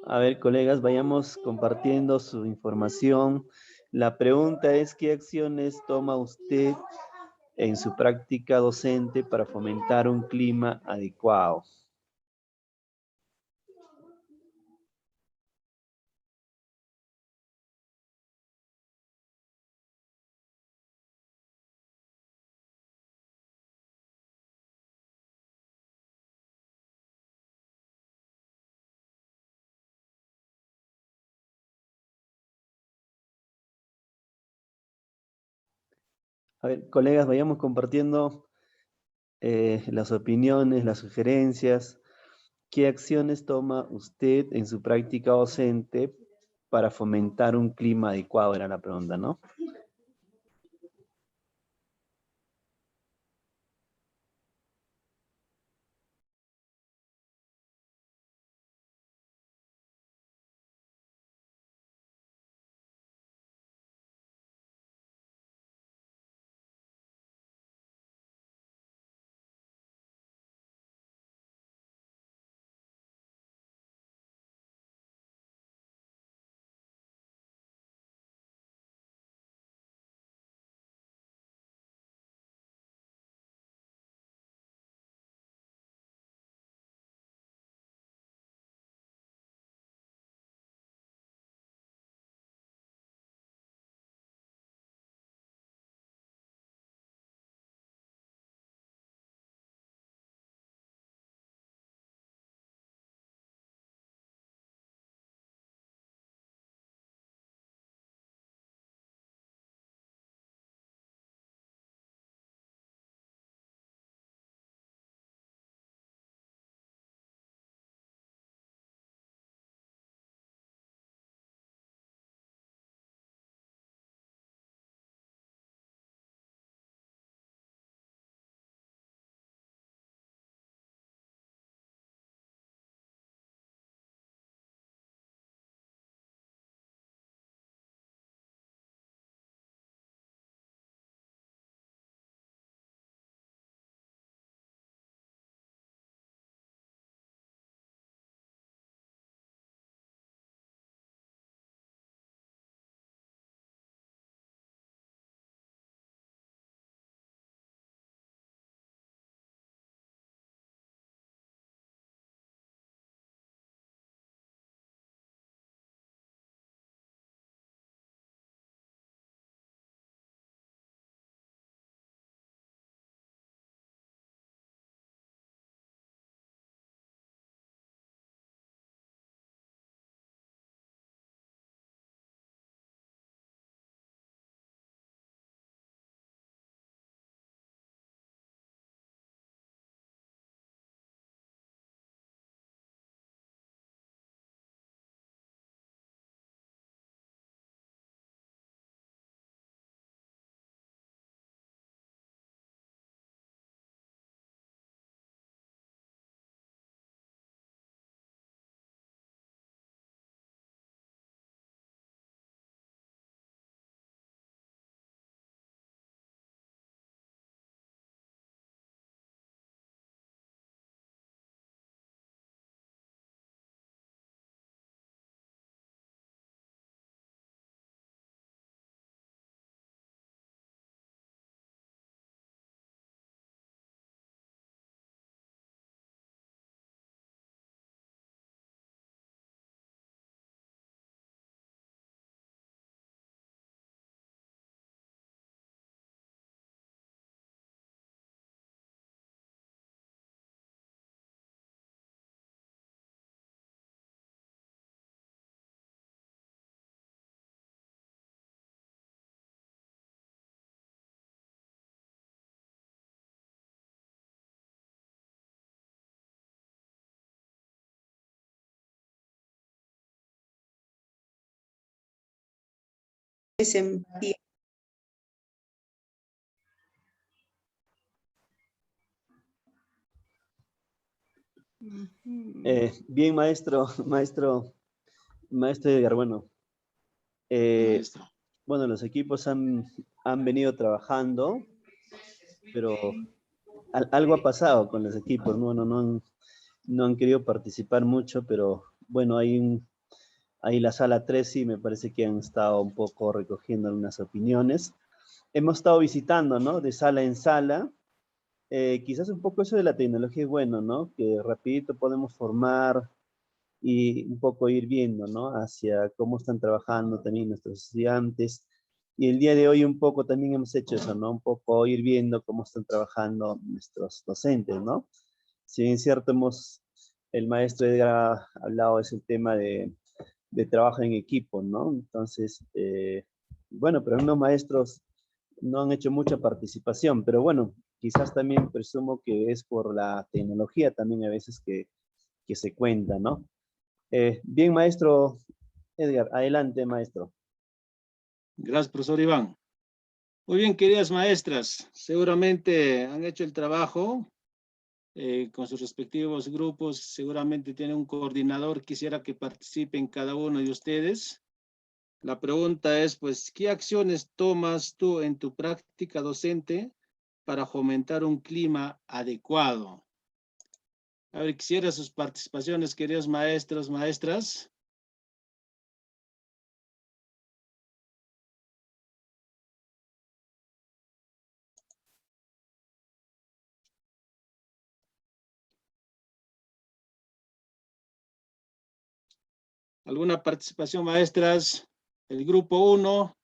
A ver, colegas, vayamos compartiendo su información. La pregunta es, ¿qué acciones toma usted en su práctica docente para fomentar un clima adecuado? A ver, colegas, vayamos compartiendo las opiniones, las sugerencias. ¿Qué acciones toma usted en su práctica docente para fomentar un clima adecuado? Era la pregunta, ¿no? Empatía. Bien, maestro Edgar, bueno. Maestro. Bueno, los equipos han venido trabajando, pero algo ha pasado con los equipos, no han querido participar mucho, pero bueno, ahí la sala 3 sí me parece que han estado un poco recogiendo algunas opiniones. Hemos estado visitando, ¿no? De sala en sala. Quizás un poco eso de la tecnología es bueno, ¿no? Que rapidito podemos formar y un poco ir viendo, ¿no? Hacia cómo están trabajando también nuestros estudiantes. Y el día de hoy un poco también hemos hecho eso, ¿no? Un poco ir viendo cómo están trabajando nuestros docentes, ¿no? Si bien es cierto, el maestro Edgar ha hablado de ese tema de trabajo en equipo, ¿no? Entonces, bueno, pero algunos maestros no han hecho mucha participación, pero bueno, quizás también presumo que es por la tecnología también a veces que se cuenta, ¿no? Bien, maestro Edgar, adelante, maestro. Gracias, profesor Iván. Muy bien, queridas maestras, seguramente han hecho el trabajo con sus respectivos grupos, seguramente tiene un coordinador, quisiera que participen cada uno de ustedes. La pregunta es, pues, ¿qué acciones tomas tú en tu práctica docente para fomentar un clima adecuado? A ver, quisiera sus participaciones, queridos maestros, maestras. ¿Alguna participación, maestras? El grupo 1.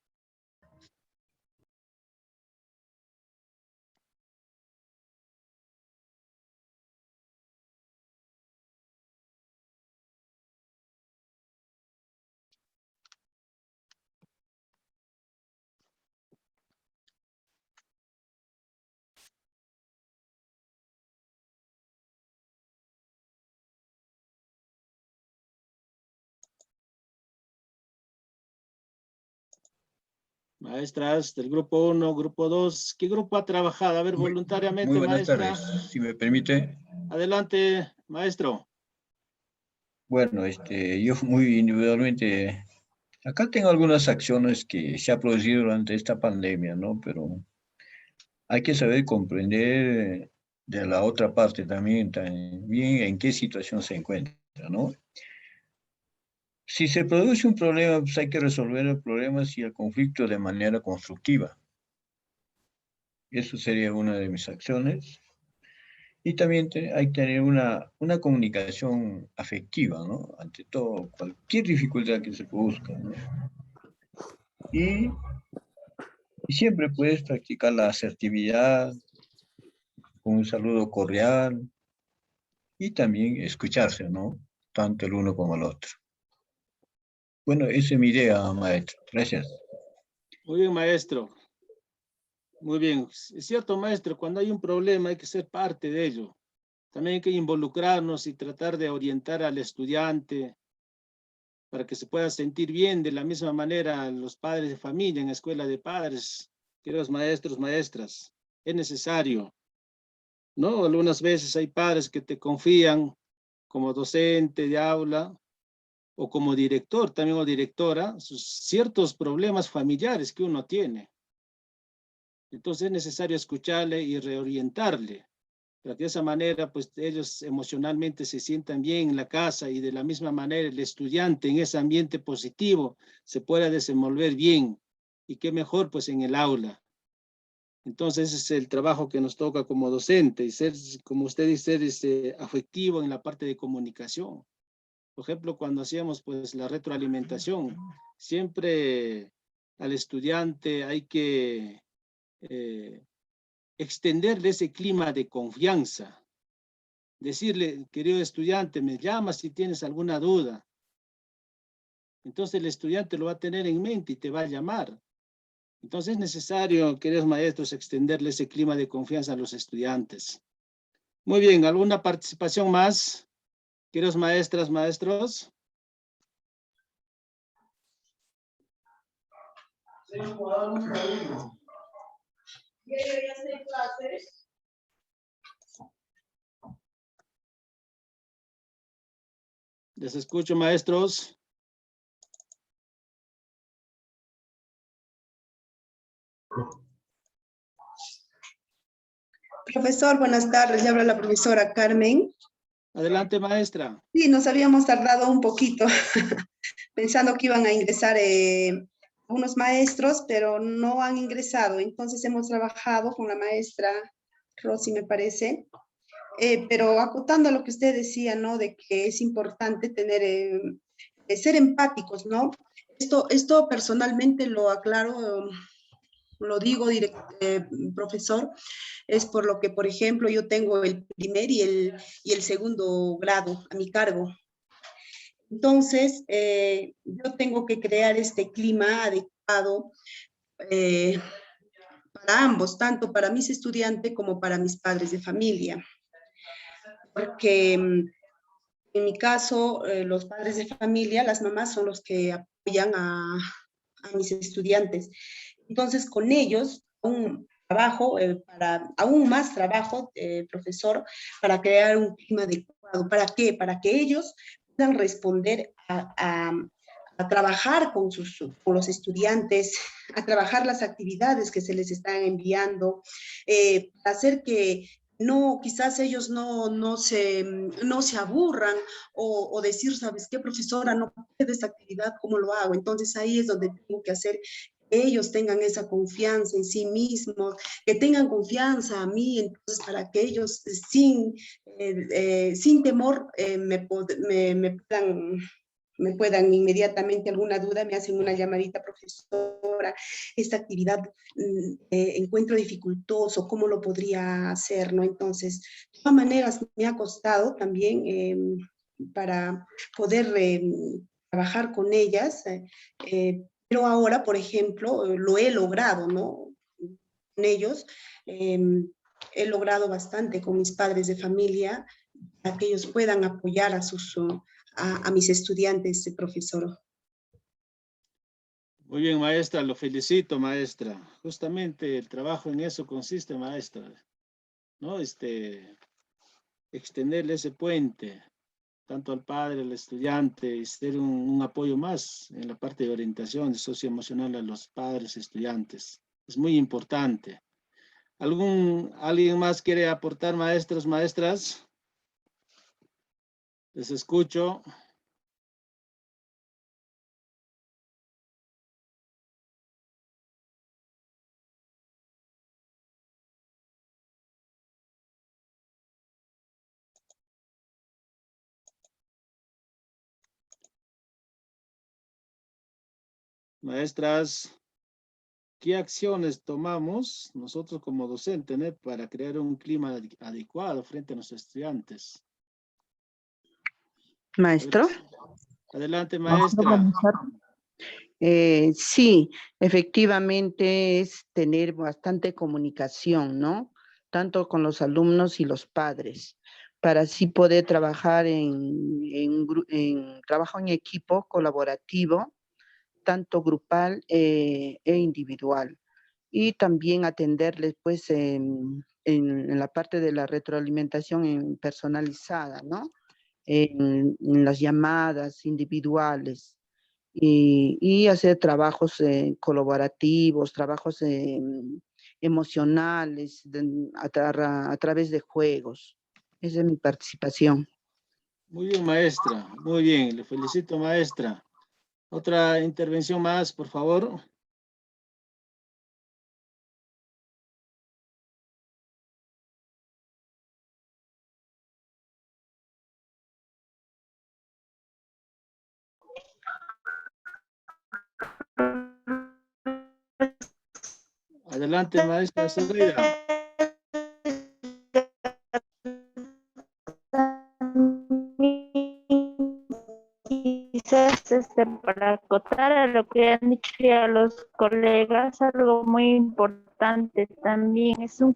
Maestras del grupo 1, grupo 2. ¿Qué grupo ha trabajado? A ver, voluntariamente, Muy buenas maestra. tardes, si me permite. Adelante, maestro. Bueno, yo muy individualmente, acá tengo algunas acciones que se ha producido durante esta pandemia, ¿no? Pero hay que saber comprender de la otra parte también en qué situación se encuentra, ¿no? Si se produce un problema, pues hay que resolver el problema y el conflicto de manera constructiva. Eso sería una de mis acciones. Y también hay que tener una comunicación afectiva, ¿no? Ante todo, cualquier dificultad que se produzca, ¿no? Y siempre puedes practicar la asertividad, con un saludo cordial, y también escucharse, ¿no? Tanto el uno como el otro. Bueno, esa es mi idea, maestro. Gracias. Muy bien, maestro. Muy bien. Es cierto, maestro, cuando hay un problema hay que ser parte de ello. También hay que involucrarnos y tratar de orientar al estudiante para que se pueda sentir bien. De la misma manera, los padres de familia en la escuela de padres, queridos maestros, maestras, es necesario, ¿no? Algunas veces hay padres que te confían como docente de aula o como director también o directora, ciertos problemas familiares que uno tiene. Entonces es necesario escucharle y reorientarle, para que de esa manera pues ellos emocionalmente se sientan bien en la casa y de la misma manera el estudiante en ese ambiente positivo se pueda desenvolver bien y qué mejor pues en el aula. Entonces ese es el trabajo que nos toca como docente y ser, como usted dice, ser afectivo en la parte de comunicación. Por ejemplo, cuando hacíamos pues la retroalimentación, siempre al estudiante hay que extenderle ese clima de confianza. Decirle, querido estudiante, me llamas si tienes alguna duda. Entonces el estudiante lo va a tener en mente y te va a llamar. Entonces es necesario, queridos maestros, extenderle ese clima de confianza a los estudiantes. Muy bien, ¿alguna participación más? Queridos maestras, maestros. Les escucho, maestros. Profesor, buenas tardes. Le habla la profesora Carmen. Adelante, maestra. Sí, nos habíamos tardado un poquito, pensando que iban a ingresar unos maestros, pero no han ingresado. Entonces hemos trabajado con la maestra Rosy, me parece, pero acotando a lo que usted decía, ¿no? De que es importante tener, ser empáticos, ¿no? Esto personalmente lo aclaro, lo digo, profesor, es por lo que, por ejemplo, yo tengo el primer y el segundo grado a mi cargo. Entonces, yo tengo que crear este clima adecuado para ambos, tanto para mis estudiantes como para mis padres de familia. Porque en mi caso, los padres de familia, las mamás son los que apoyan a mis estudiantes. Entonces, con ellos, aún trabajo, aún más trabajo, profesor, para crear un clima adecuado. ¿Para qué? Para que ellos puedan responder a trabajar con los estudiantes, a trabajar las actividades que se les están enviando, hacer que no, quizás ellos no se aburran o decir, ¿sabes qué, profesora? No puedo esta actividad, ¿cómo lo hago? Entonces ahí es donde tengo que hacer que ellos tengan esa confianza en sí mismos, que tengan confianza a mí, entonces para que ellos sin temor me puedan inmediatamente alguna duda, me hacen una llamadita, profesora, esta actividad encuentro dificultoso, ¿cómo lo podría hacer? ¿No? Entonces, de todas maneras, me ha costado también para poder trabajar con ellas, pero ahora, por ejemplo, lo he logrado, ¿no? Con ellos, he logrado bastante con mis padres de familia, para que ellos puedan apoyar a mis estudiantes, profesor. Muy bien, maestra, lo felicito, maestra. Justamente el trabajo en eso consiste, maestra, ¿no? Extenderle ese puente, tanto al padre, al estudiante, y ser un apoyo más en la parte de orientación socioemocional a los padres, estudiantes. Es muy importante. ¿Alguien más quiere aportar, maestros, maestras? Les escucho. Maestras, ¿qué acciones tomamos nosotros como docentes, ¿no? Para crear un clima adecuado frente a nuestros estudiantes? Maestro. Adelante, maestra. Sí, efectivamente es tener bastante comunicación, ¿no? Tanto con los alumnos y los padres, para así poder trabajar en trabajo en equipo colaborativo, tanto grupal e individual. Y también atenderles, pues, en la parte de la retroalimentación personalizada, ¿no? En las llamadas individuales y hacer trabajos colaborativos, trabajos emocionales a través de juegos. Esa es mi participación. Muy bien, maestra. Muy bien. Le felicito, maestra. Otra intervención más, por favor. Adelante, maestra Zoraida. Quizás para acotar a lo que han dicho ya los colegas, algo muy importante también es un...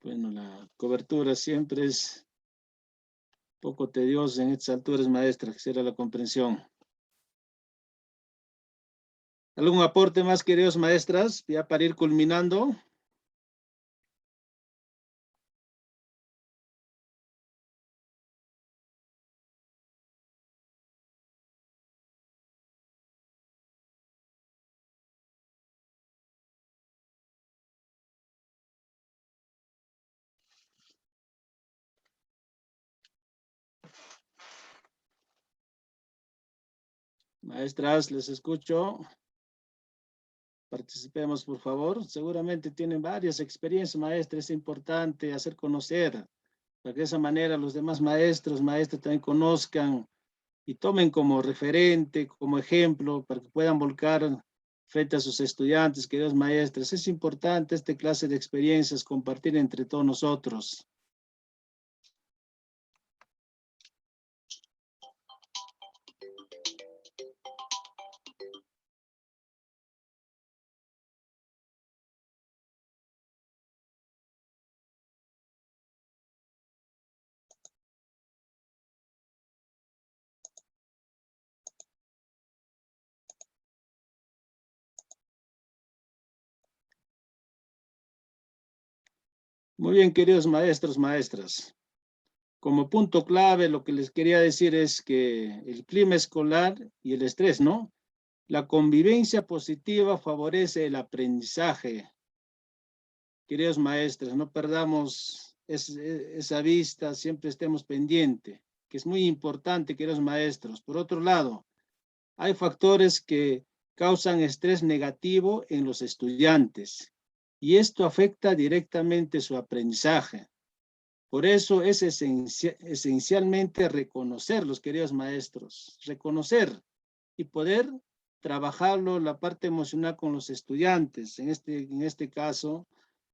Bueno, la cobertura siempre es poco tediosa en estas alturas, maestra, que será la comprensión. ¿Algún aporte más, queridos maestras, ya para ir culminando? Maestras, les escucho. Participemos, por favor. Seguramente tienen varias experiencias, maestras. Es importante hacer conocer, para que de esa manera los demás maestros, maestras también conozcan y tomen como referente, como ejemplo, para que puedan volcar frente a sus estudiantes, queridos maestros. Es importante esta clase de experiencias compartir entre todos nosotros. Muy bien, queridos maestros, maestras. Como punto clave, lo que les quería decir es que el clima escolar y el estrés, ¿no? La convivencia positiva favorece el aprendizaje. Queridos maestros, no perdamos esa vista, siempre estemos pendientes, que es muy importante, queridos maestros. Por otro lado, hay factores que causan estrés negativo en los estudiantes y esto afecta directamente su aprendizaje. Por eso es esencialmente reconocerlos, queridos maestros, reconocer y poder trabajarlo la parte emocional con los estudiantes, en este caso,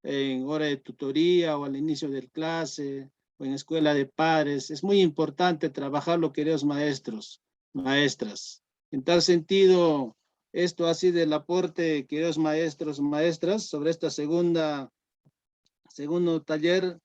en hora de tutoría o al inicio de clase o en escuela de pares. Es muy importante trabajarlo, queridos maestros, maestras. En tal sentido, esto ha sido el aporte, queridos maestros, maestras, sobre esta segundo taller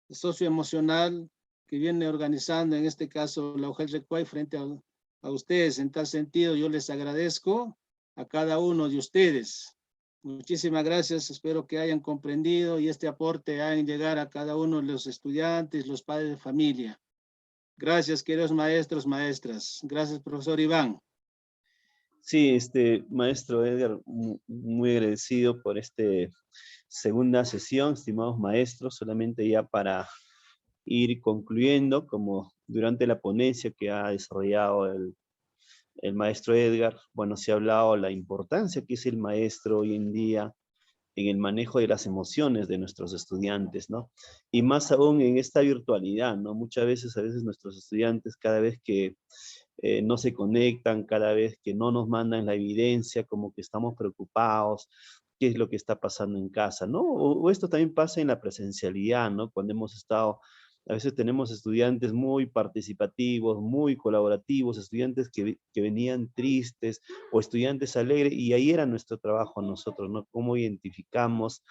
socioemocional que viene organizando, en este caso, la UGEL Recuay frente a ustedes. En tal sentido, yo les agradezco a cada uno de ustedes. Muchísimas gracias, espero que hayan comprendido y este aporte hagan llegar a cada uno de los estudiantes, los padres de familia. Gracias, queridos maestros, maestras. Gracias, profesor Iván. Sí, maestro Edgar, muy agradecido por esta segunda sesión, estimados maestros, solamente ya para ir concluyendo, como durante la ponencia que ha desarrollado el maestro Edgar, bueno, se ha hablado de la importancia que es el maestro hoy en día en el manejo de las emociones de nuestros estudiantes, ¿no? Y más aún en esta virtualidad, ¿no? Muchas veces, a veces nuestros estudiantes, cada vez que no se conectan, cada vez que no nos mandan la evidencia, como que estamos preocupados, qué es lo que está pasando en casa, ¿no? O esto también pasa en la presencialidad, ¿no? Cuando hemos estado, a veces tenemos estudiantes muy participativos, muy colaborativos, estudiantes que venían tristes o estudiantes alegres, y ahí era nuestro trabajo nosotros, ¿no? Cómo identificamos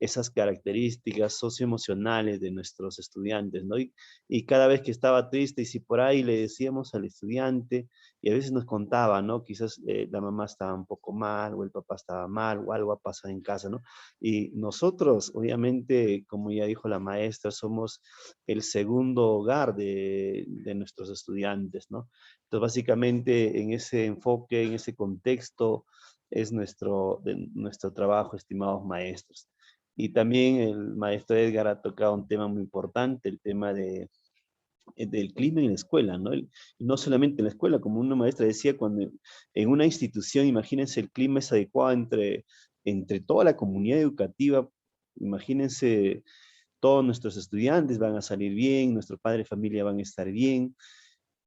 esas características socioemocionales de nuestros estudiantes, ¿no? Y cada vez que estaba triste, y si por ahí le decíamos al estudiante, y a veces nos contaba, ¿no? Quizás la mamá estaba un poco mal, o el papá estaba mal, o algo ha pasado en casa, ¿no? Y nosotros, obviamente, como ya dijo la maestra, somos el segundo hogar de nuestros estudiantes, ¿no? Entonces, básicamente, en ese enfoque, en ese contexto, es nuestro trabajo, estimados maestros. Y también el maestro Edgar ha tocado un tema muy importante, el tema del clima en la escuela, ¿no? Y no solamente en la escuela, como una maestra decía, cuando en una institución, imagínense, el clima es adecuado entre toda la comunidad educativa, imagínense, todos nuestros estudiantes van a salir bien, nuestros padres de familia van a estar bien,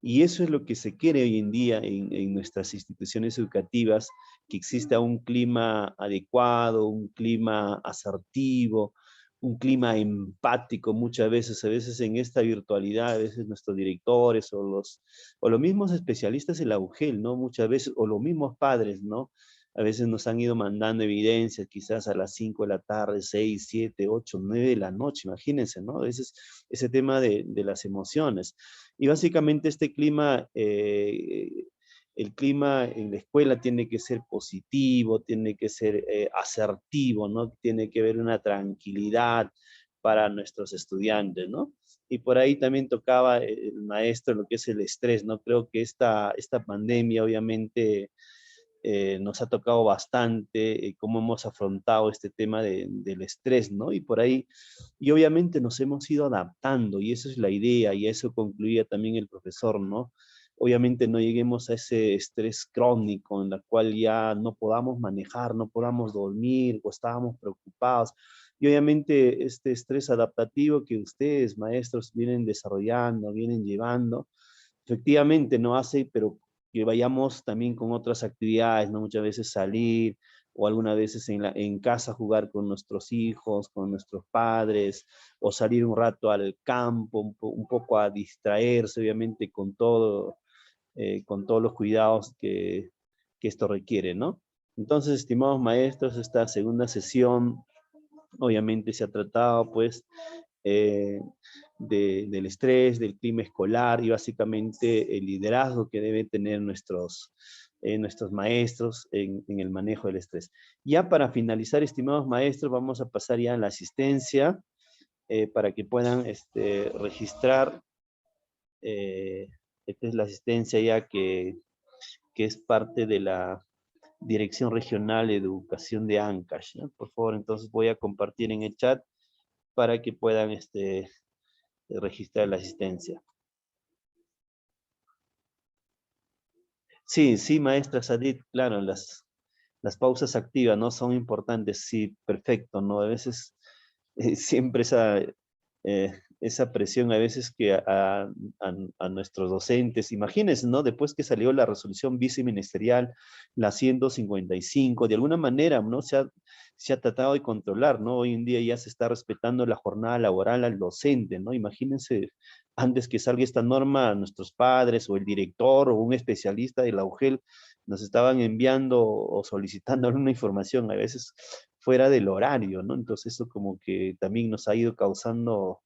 y eso es lo que se quiere hoy en día en nuestras instituciones educativas, que exista un clima adecuado, un clima asertivo, un clima empático muchas veces, a veces en esta virtualidad, a veces nuestros directores o los mismos especialistas en la UGEL, ¿no? Muchas veces, o los mismos padres, ¿no? A veces nos han ido mandando evidencias, quizás a las 5 de la tarde, 6, 7, 8, 9 de la noche, imagínense, ¿no? A veces ese tema de las emociones. Y básicamente el clima en la escuela tiene que ser positivo, tiene que ser asertivo, ¿no? Tiene que haber una tranquilidad para nuestros estudiantes, ¿no? Y por ahí también tocaba el maestro lo que es el estrés, ¿no? Creo que esta pandemia obviamente nos ha tocado bastante, cómo hemos afrontado este tema del estrés, ¿no? Y por ahí, y obviamente nos hemos ido adaptando, y eso es la idea, y eso concluía también el profesor, ¿no? obviamente no lleguemos a ese estrés crónico en el cual ya no podamos manejar, no podamos dormir o estábamos preocupados. Y obviamente este estrés adaptativo que ustedes, maestros, vienen desarrollando, vienen llevando, efectivamente no hace, pero que vayamos también con otras actividades, ¿no? Muchas veces salir o algunas veces en casa jugar con nuestros hijos, con nuestros padres, o salir un rato al campo, un poco a distraerse, obviamente con todos los cuidados que esto requiere, ¿no? Entonces, estimados maestros, esta segunda sesión obviamente se ha tratado, pues, del estrés, del clima escolar y básicamente el liderazgo que deben tener nuestros maestros en el manejo del estrés. Ya para finalizar, estimados maestros, vamos a pasar ya a la asistencia para que puedan registrar. Esta es la asistencia ya que es parte de la Dirección Regional de Educación de Ancash, ¿no? Por favor, entonces voy a compartir en el chat para que puedan registrar la asistencia. Sí, sí, maestra Sadit, claro, las pausas activas, ¿no? Son importantes, sí, perfecto, ¿no? A veces siempre esa presión a veces que a nuestros docentes, imagínense, ¿no? Después que salió la resolución viceministerial, la 155, de alguna manera, ¿no? Se ha tratado de controlar, ¿no? Hoy en día ya se está respetando la jornada laboral al docente, ¿no? Imagínense, antes que salga esta norma, nuestros padres o el director o un especialista de la UGEL nos estaban enviando o solicitando alguna información, a veces fuera del horario, ¿no? Entonces eso como que también nos ha ido causando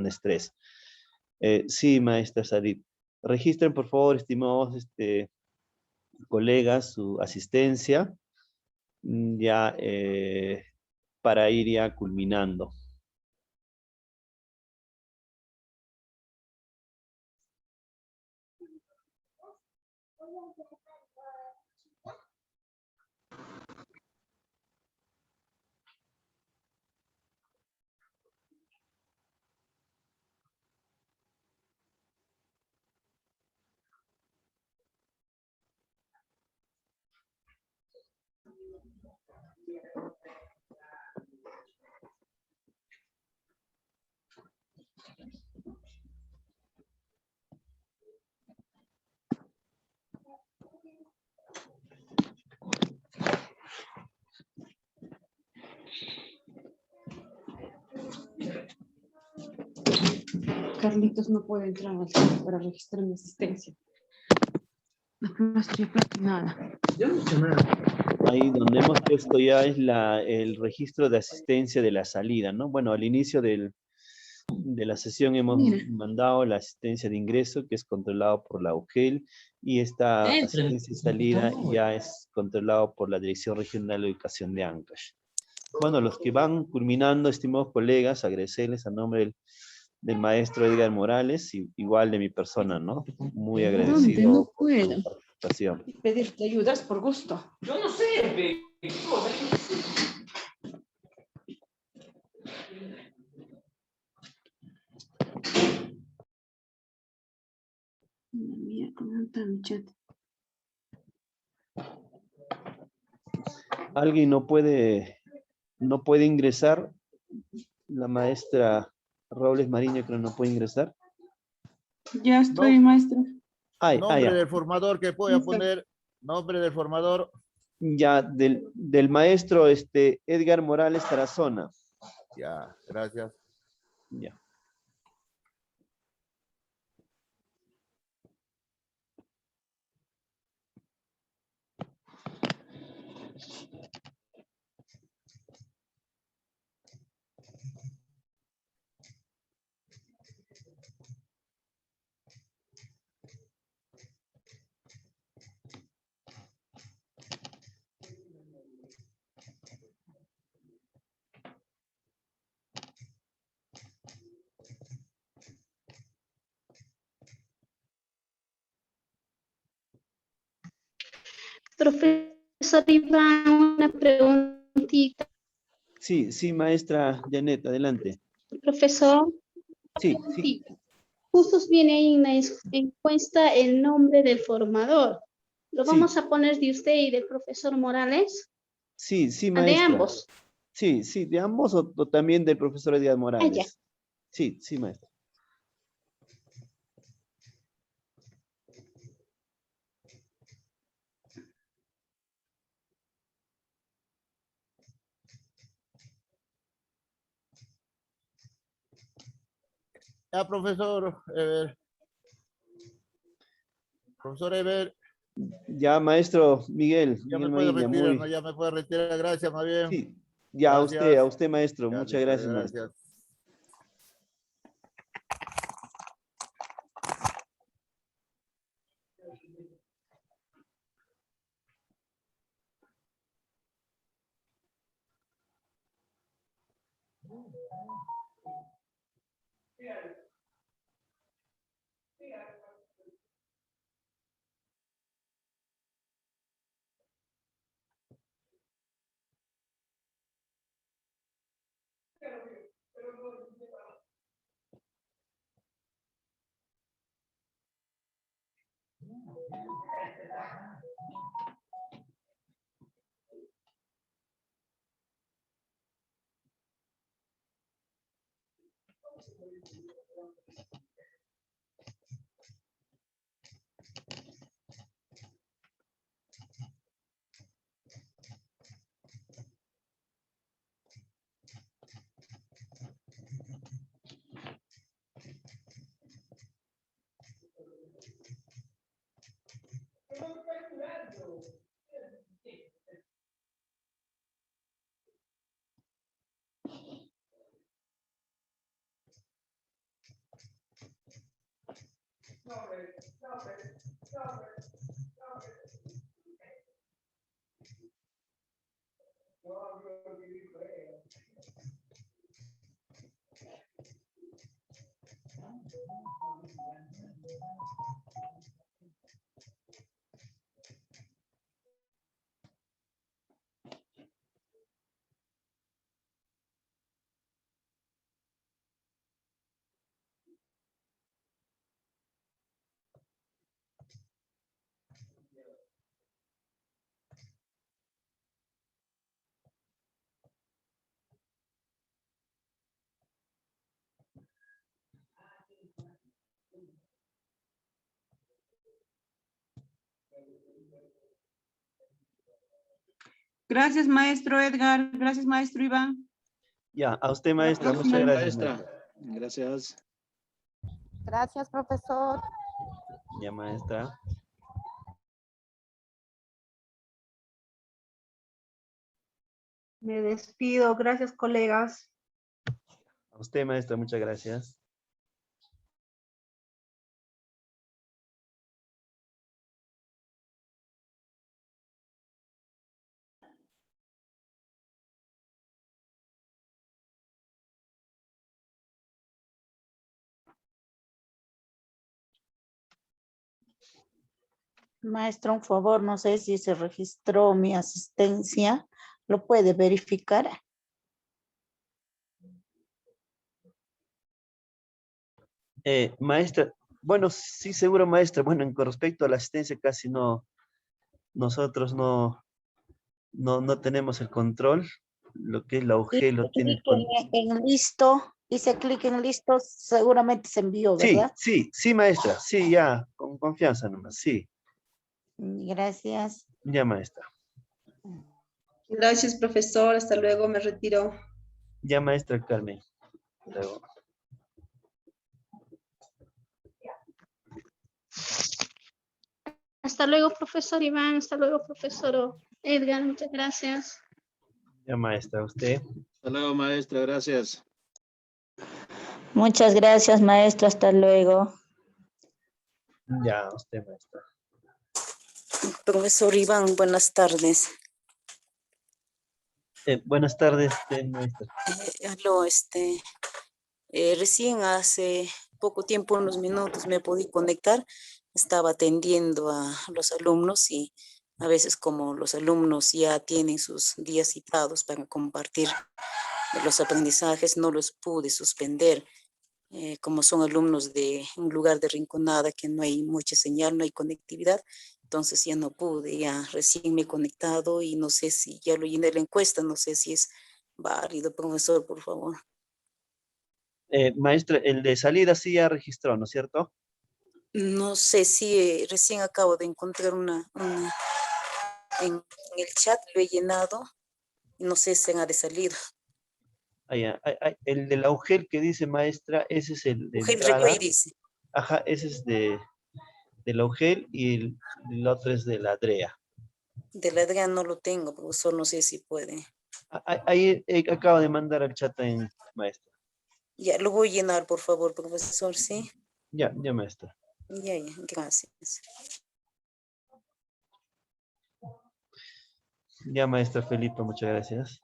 estrés. Sí, maestra Sadit. Registren, por favor, estimados colegas, su asistencia, ya para ir ya culminando. Carlitos no puede entrar al chat para registrar mi asistencia. No estoy nada. Yo no he hecho nada. Ahí donde hemos puesto ya es el registro de asistencia de la salida, ¿no? Bueno, al inicio de la sesión hemos mandado la asistencia de ingreso, que es controlado por la UGEL, y esta asistencia de salida ya es controlado por la Dirección Regional de Educación de Ancash. Bueno, los que van culminando, estimados colegas, agradecerles a nombre del maestro Edgar Morales, y igual de mi persona, ¿no? Muy agradecido No puedo por su participación. pedirte ayudas por gusto. Yo no sé, Mira, ¿cómo está mi chat? ¿Alguien no puede ingresar? La maestra Robles Mariño creo no puede ingresar. Ya estoy, maestro. Nombre ya. del formador que voy a poner. Nombre del formador. Ya, del maestro Edgar Morales Tarazona. Ya, gracias. Ya. Profesor Iván, una preguntita. Sí, maestra Janet, adelante. Profesor. Sí, sí. Justo viene ahí en la encuesta el nombre del formador. ¿Lo vamos a poner de usted y del profesor Morales? Sí, sí, De maestra. ambos. Sí, sí, de ambos o también del profesor Edgar ya. Morales. Sí, sí, maestra. Ya, profesor Ever. Profesor Ever. Ya, maestro Miguel, Ya Miguel me puede Maíña, retirar, muy... ¿no? Ya me puede retirar, gracias, más bien. Sí, ya Gracias. a usted, maestro. Ya, Muchas listo, gracias, maestro. gracias. Gracias, maestro Edgar. Gracias, maestro Iván. Ya, a usted, maestra. Muchas Gracias, gracias, maestra. maestra. Gracias. Gracias, profesor. Ya, maestra. Me despido. Gracias, colegas. A usted, maestra. Muchas gracias. Maestro, un favor, no sé si se registró mi asistencia. ¿Lo puede verificar? Maestra, bueno, sí, seguro, maestra. Bueno, con respecto a la asistencia, casi no, nosotros no tenemos el control. Lo que es la UG lo tiene el control. En listo, hice clic en listo, seguramente se envió, Sí, ¿verdad? sí, maestra. Sí, ya, con confianza nomás. Sí, Gracias. ya, maestra. Gracias, profesor. Hasta luego, me retiro. Ya, maestra Carmen. Luego. Hasta luego, profesor Iván. Hasta luego, profesor Edgar. Muchas gracias. Ya, maestra, usted. Hasta luego, maestra. Gracias. Muchas gracias, maestro. Hasta luego. Ya, usted, maestra. Profesor Iván, buenas tardes. Buenas tardes, maestra. Aló, recién hace poco tiempo, unos minutos, me pude conectar. Estaba atendiendo a los alumnos y a veces como los alumnos ya tienen sus días citados para compartir los aprendizajes, no los pude suspender. como son alumnos de un lugar de rinconada que no hay mucha señal, no hay conectividad, entonces ya no pude, ya recién me he conectado y no sé si ya lo llené la encuesta, no sé si es válido, profesor, por favor. Maestra, el de salida sí ya registró, ¿no es cierto? No sé si recién acabo de encontrar en el chat, lo he llenado, no sé si ha de salir. El de la UGEL que dice maestra, ese es el de UGEL entrada. Recuey dice. Ajá, ese es de la UGEL y el otro es de la DREA. De la Adrián no lo tengo, profesor, no sé si puede. Ahí acabo de mandar al chat en maestra. Ya, lo voy a llenar, por favor, profesor, ¿sí? Ya maestra. Ya, gracias. Ya maestra Felipe, muchas gracias.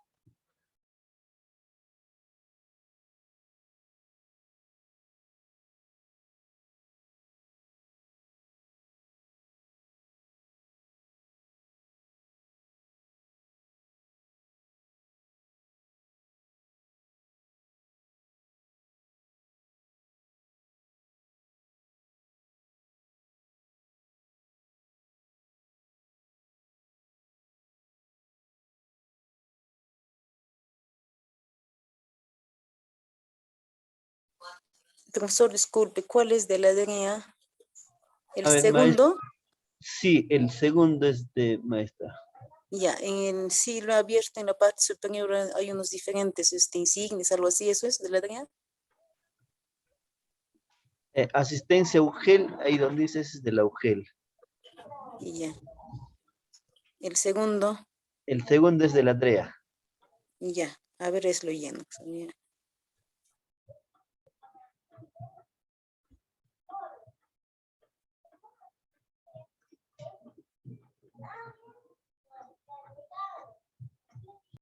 Profesor, disculpe, ¿cuál es de la DNA? ¿El A ver, segundo? Sí, el segundo es de maestra. Ya, sí lo he abierto en la parte superior, hay unos diferentes insignias, algo así, ¿eso es de la DNA? Asistencia UGEL, ahí donde dice es de la UGEL. Ya. El segundo. El segundo es de la DREA. Ya, a ver, es lo lleno.